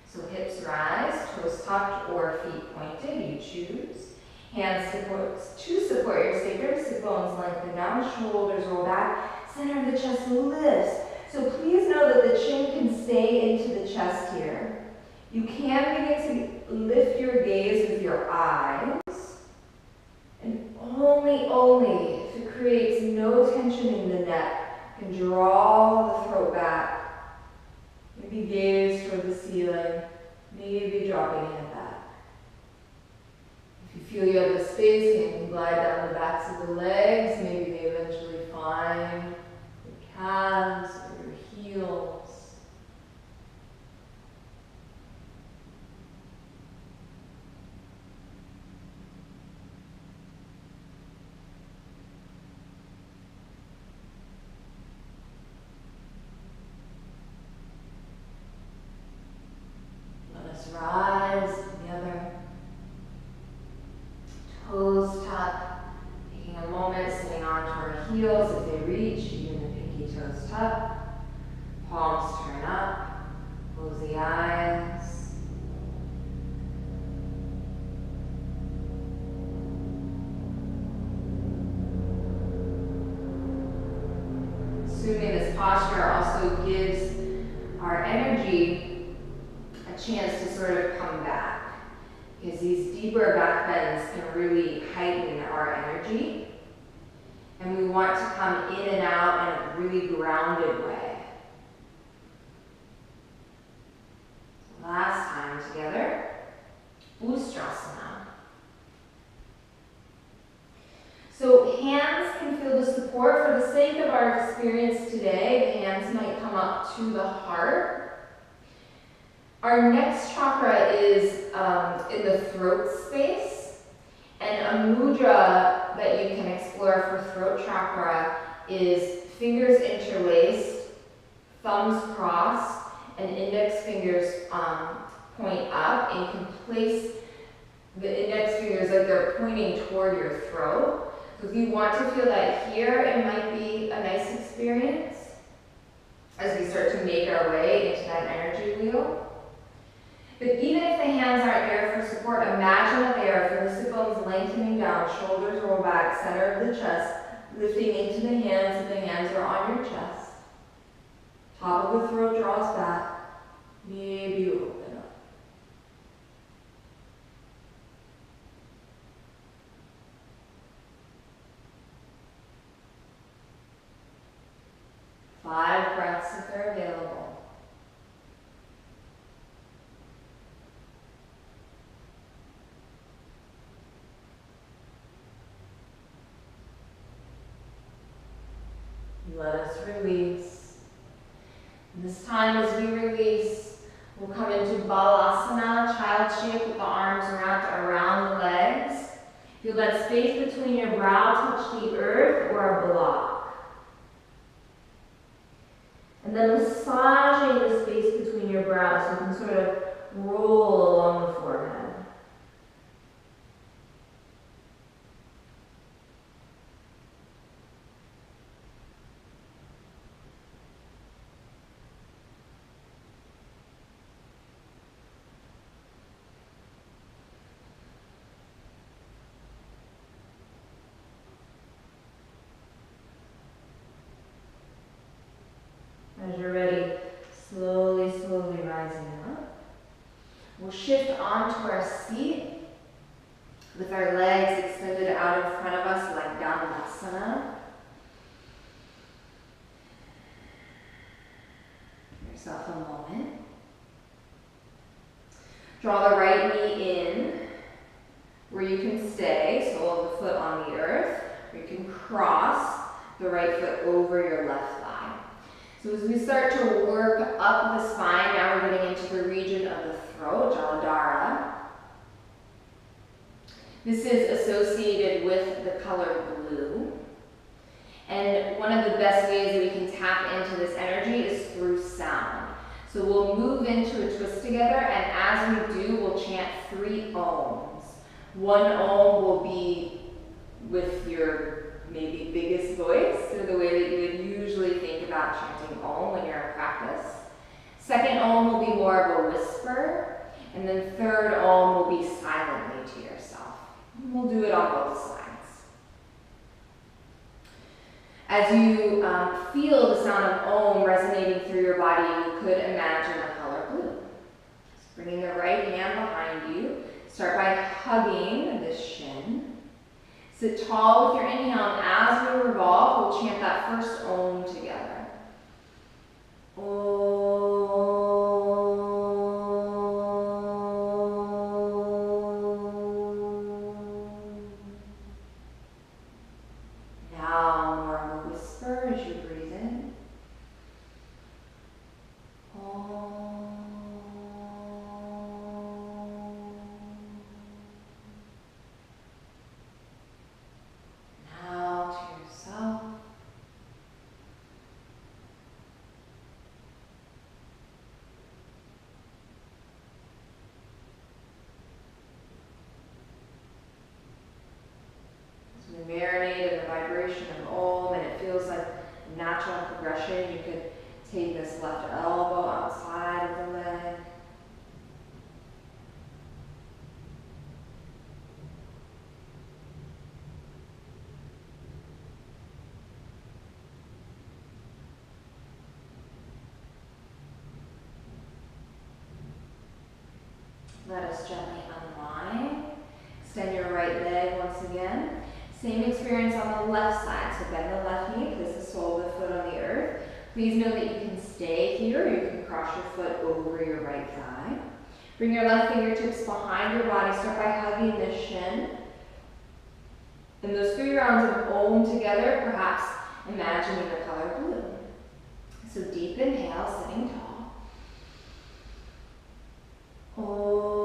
So hips rise, toes tucked or feet pointed, you choose. Hands to support your sacrum, sit bones lengthen down, shoulders roll back, center of the chest lifts. So please know that the chin can stay into the chest here. You can begin to lift your gaze with your eyes, and only if it creates no tension in the neck, can draw the throat back. Maybe gaze toward the ceiling, maybe dropping it back. If you feel you have the space, you can glide down the backs of the legs. Maybe they eventually find your calves or your heels. Let us rise together. Toes tuck, taking a moment sitting onto our heels if they reach, even if toes tuck, palms turn up, close the eyes. Assuming this posture also gives our energy a chance to sort of come back, because these deeper back bends can really heighten our energy. And we want to come in and out in a really grounded way. So last time together, Ustrasana. So hands can feel the support. For the sake of our experience today, the hands might come up to the heart. Our next chakra is in the throat space, and a mudra that you can explore for throat chakra is fingers interlaced, thumbs crossed, and index fingers point up, and you can place the index fingers like they're pointing toward your throat. So if you want to feel that here, it might be a nice experience as we start to make our way into that energy wheel. But even if the hands aren't there for support, imagine that they are. Feel the sit bones lengthening down, shoulders roll back, center of the chest, lifting into the hands if the hands are on your chest. Top of the throat draws back, maybe you open up. Five breaths if they're available. Let us release. And this time as we release, we'll come into Balasana, child shape with the arms wrapped around the legs. Feel that space between your brow touch the earth or a block. And then massaging the space between your brows so you can sort of roll along the forehead. As you're ready, slowly rising up. We'll shift onto our seat with our legs extended out in front of us like Dandasana. Give yourself a moment. Draw the right knee in where you can stay, sole of the foot on the earth, or you can cross the right foot over your left thigh. So as we start to work up the spine, now we're getting into the region of the throat, Muladhara. This is associated with the color blue. And one of the best ways that we can tap into this energy is through sound. So we'll move into a twist together, and as we do, we'll chant 3 ohms. 1 ohm will be with your maybe biggest voice, or the way that you would usually think about chanting Om when you're in practice. 2nd Om will be more of a whisper, and then 3rd Om will be silently to yourself. And we'll do it on both sides. As you feel the sound of Om resonating through your body, you could imagine the color blue. Just bringing the right hand behind you. Start by hugging this shin. Sit tall with your inhale, and as we revolve, we'll chant that first Om together. Om. Now more of a whisper as you breathe in. Om. Marinate in the vibration of Om, and it feels like natural progression. You could take this left elbow outside of the leg. Let us gently unwind. Extend your right leg once again. Same experience on the left side. So bend the left knee, place the sole of the foot on the earth. Please know that you can stay here. You can cross your foot over your right thigh. Bring your left fingertips behind your body. Start by hugging the shin. And those 3 rounds of Om together, perhaps imagining the color blue. So deep inhale, sitting tall. Om.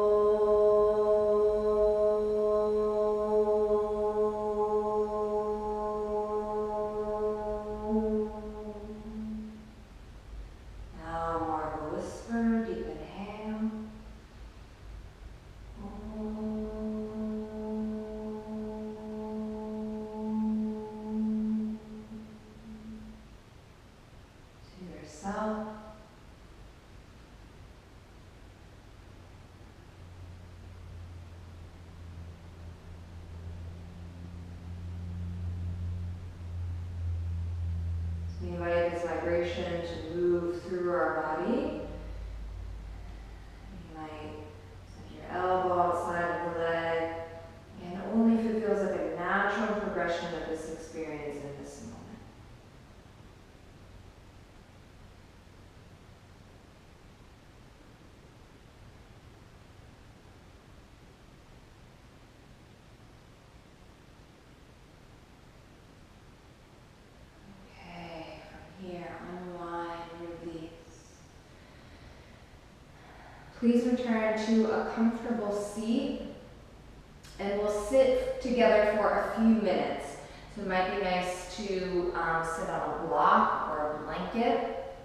We invite this vibration to move through our body. You might send your elbow outside of the leg, and only if it feels like a natural progression of this experience in this moment. Please return to a comfortable seat, and we'll sit together for a few minutes. So it might be nice to sit on a block or a blanket.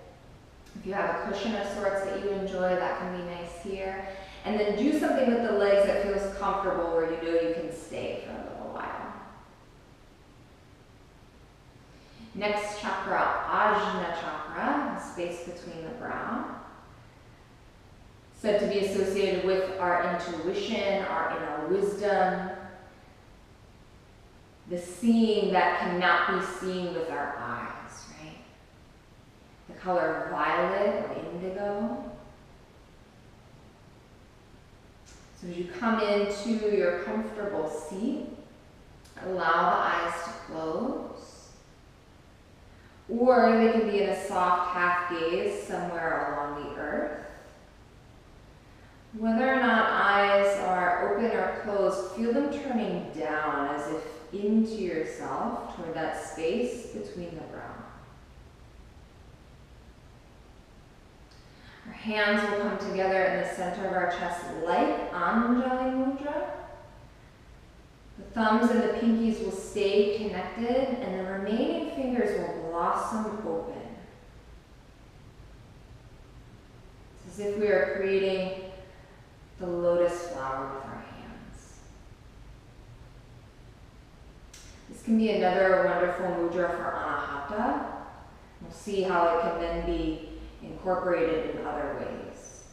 If you have a cushion of sorts that you enjoy, that can be nice here. And then do something with the legs that feels comfortable, where you know you can stay for a little while. Next chakra, Ajna chakra, the space between the brow. Said to be associated with our intuition, our inner wisdom, the seeing that cannot be seen with our eyes, right? The color violet or indigo. So as you come into your comfortable seat, allow the eyes to close. Or they can be in a soft half gaze somewhere along the earth. Whether or not eyes are open or closed, feel them turning down as if into yourself toward that space between the brow. Our hands will come together in the center of our chest like Anjali Mudra. The thumbs and the pinkies will stay connected, and the remaining fingers will blossom open. It's as if we are creating the lotus flower with our hands. This can be another wonderful mudra for Anahata. We'll see how it can then be incorporated in other ways.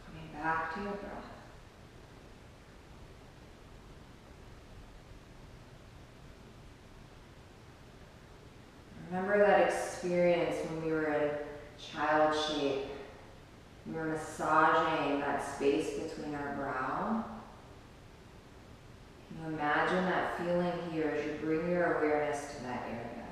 Coming back to your breath. Remember that experience when we were in child shape. We were massaging that space between our brow. Can you imagine that feeling here as you bring your awareness to that area?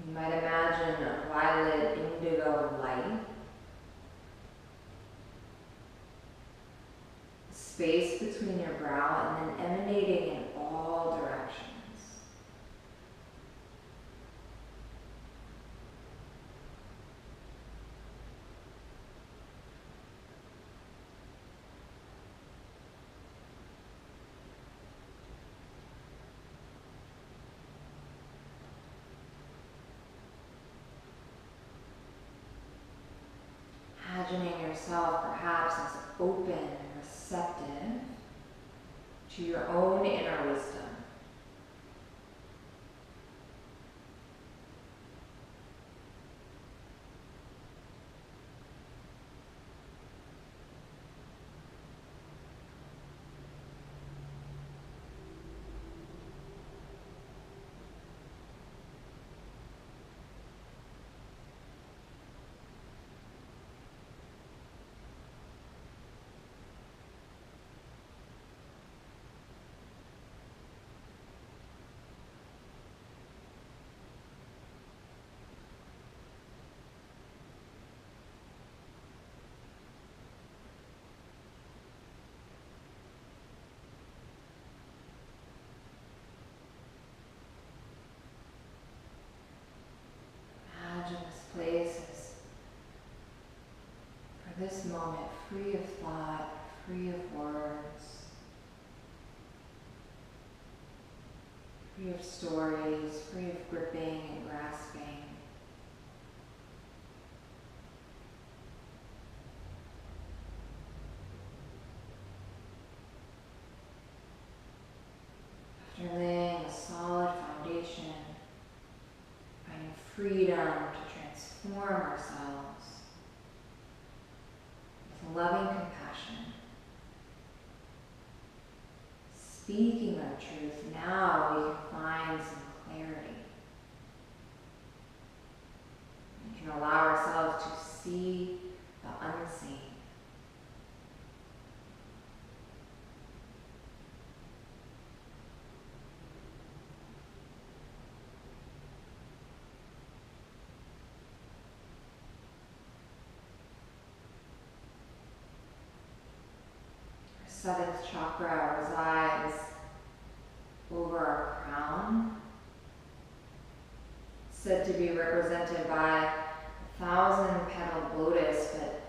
You might imagine a violet indigo light. Space between your brow and then emanating in all directions. yourself perhaps as open and receptive to your own inner wisdom. This moment free of thought, free of words, free of stories, free of gripping and grasping. After laying a solid foundation, finding freedom to transform ourselves, loving compassion, speaking our truth, now we can find some clarity. We can allow ourselves to see the unseen. Seventh chakra resides over our crown, said to be represented by 1,000-petaled lotus, but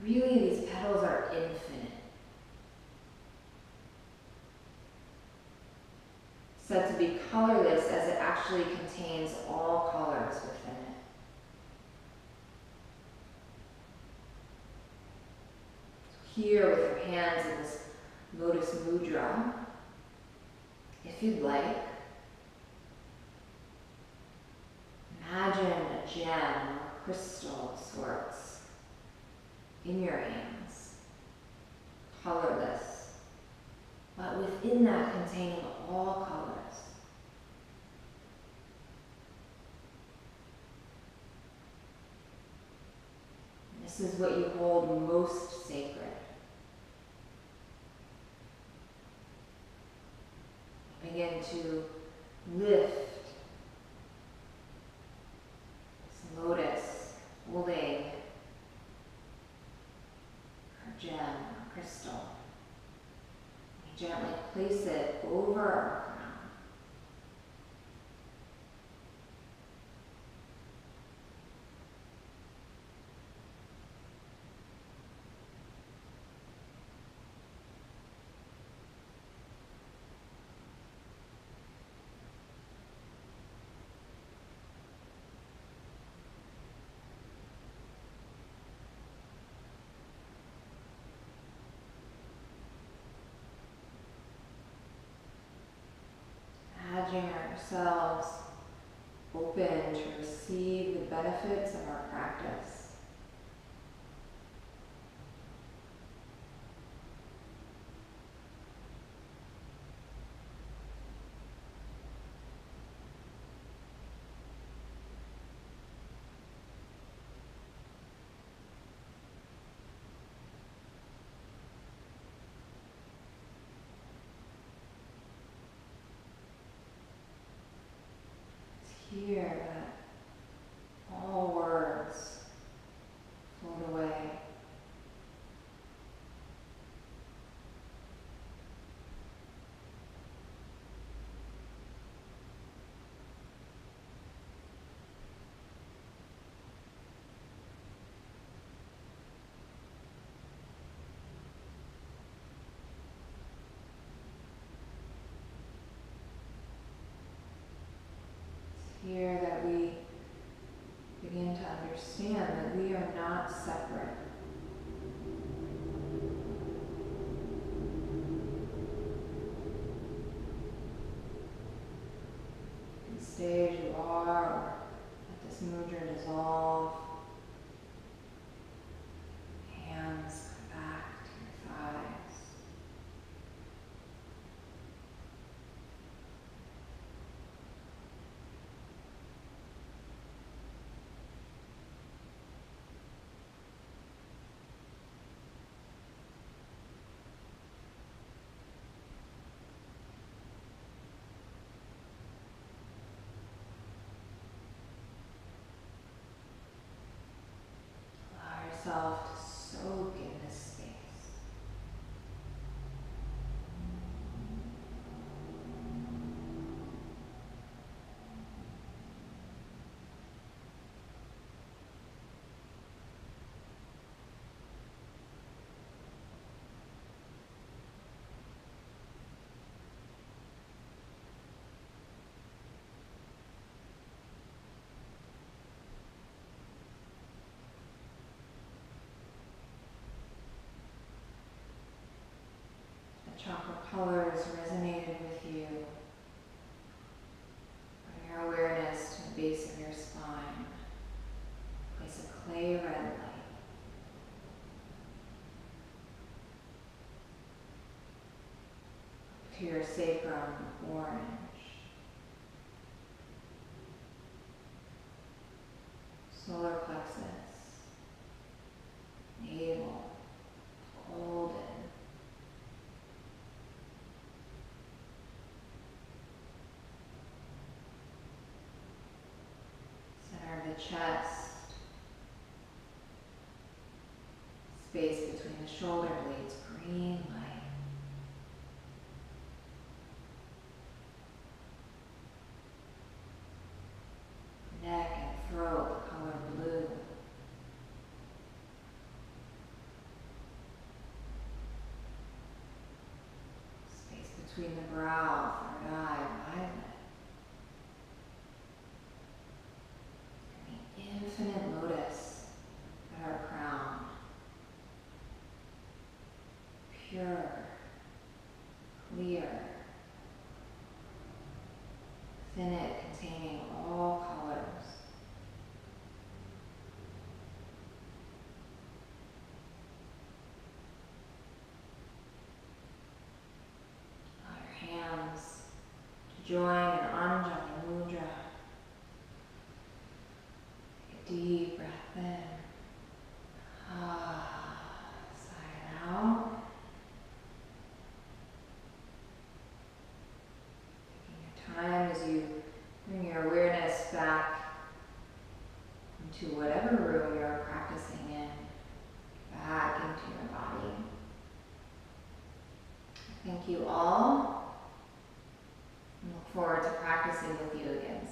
really these petals are infinite. Said to be colorless as it actually contains all colors within it. Here with your hands in this lotus mudra, if you'd like, imagine a gem or crystal of sorts in your hands, colorless, but within that containing all colors. And this is what you hold most sacred. Begin to lift this lotus, holding our gem, our crystal. We gently place it over our crown. Imagining ourselves open to receive the benefits of our practice. Hear that all words float away. Here that we begin to understand that we are not separate. stay as you are, or let this mudra dissolve. Hands come back to your thighs. Yourself to soak in this space. Chakra colors resonated with you. Bring your awareness to the base of your spine. Place a clay red light. To your sacrum, orange. Solar plexus. Navel, golden. The chest, space between the shoulder blades, green light. Neck and throat, color blue. Space between the brow, third eye, violet. Infinite lotus at our crown, pure, clear, infinite, containing all colors. Allow your hands to join in Anjali Mudra. Deep breath in. Sigh out. Taking your time as you bring your awareness back into whatever room you're practicing in, back into your body. Thank you all, and look forward to practicing with you again.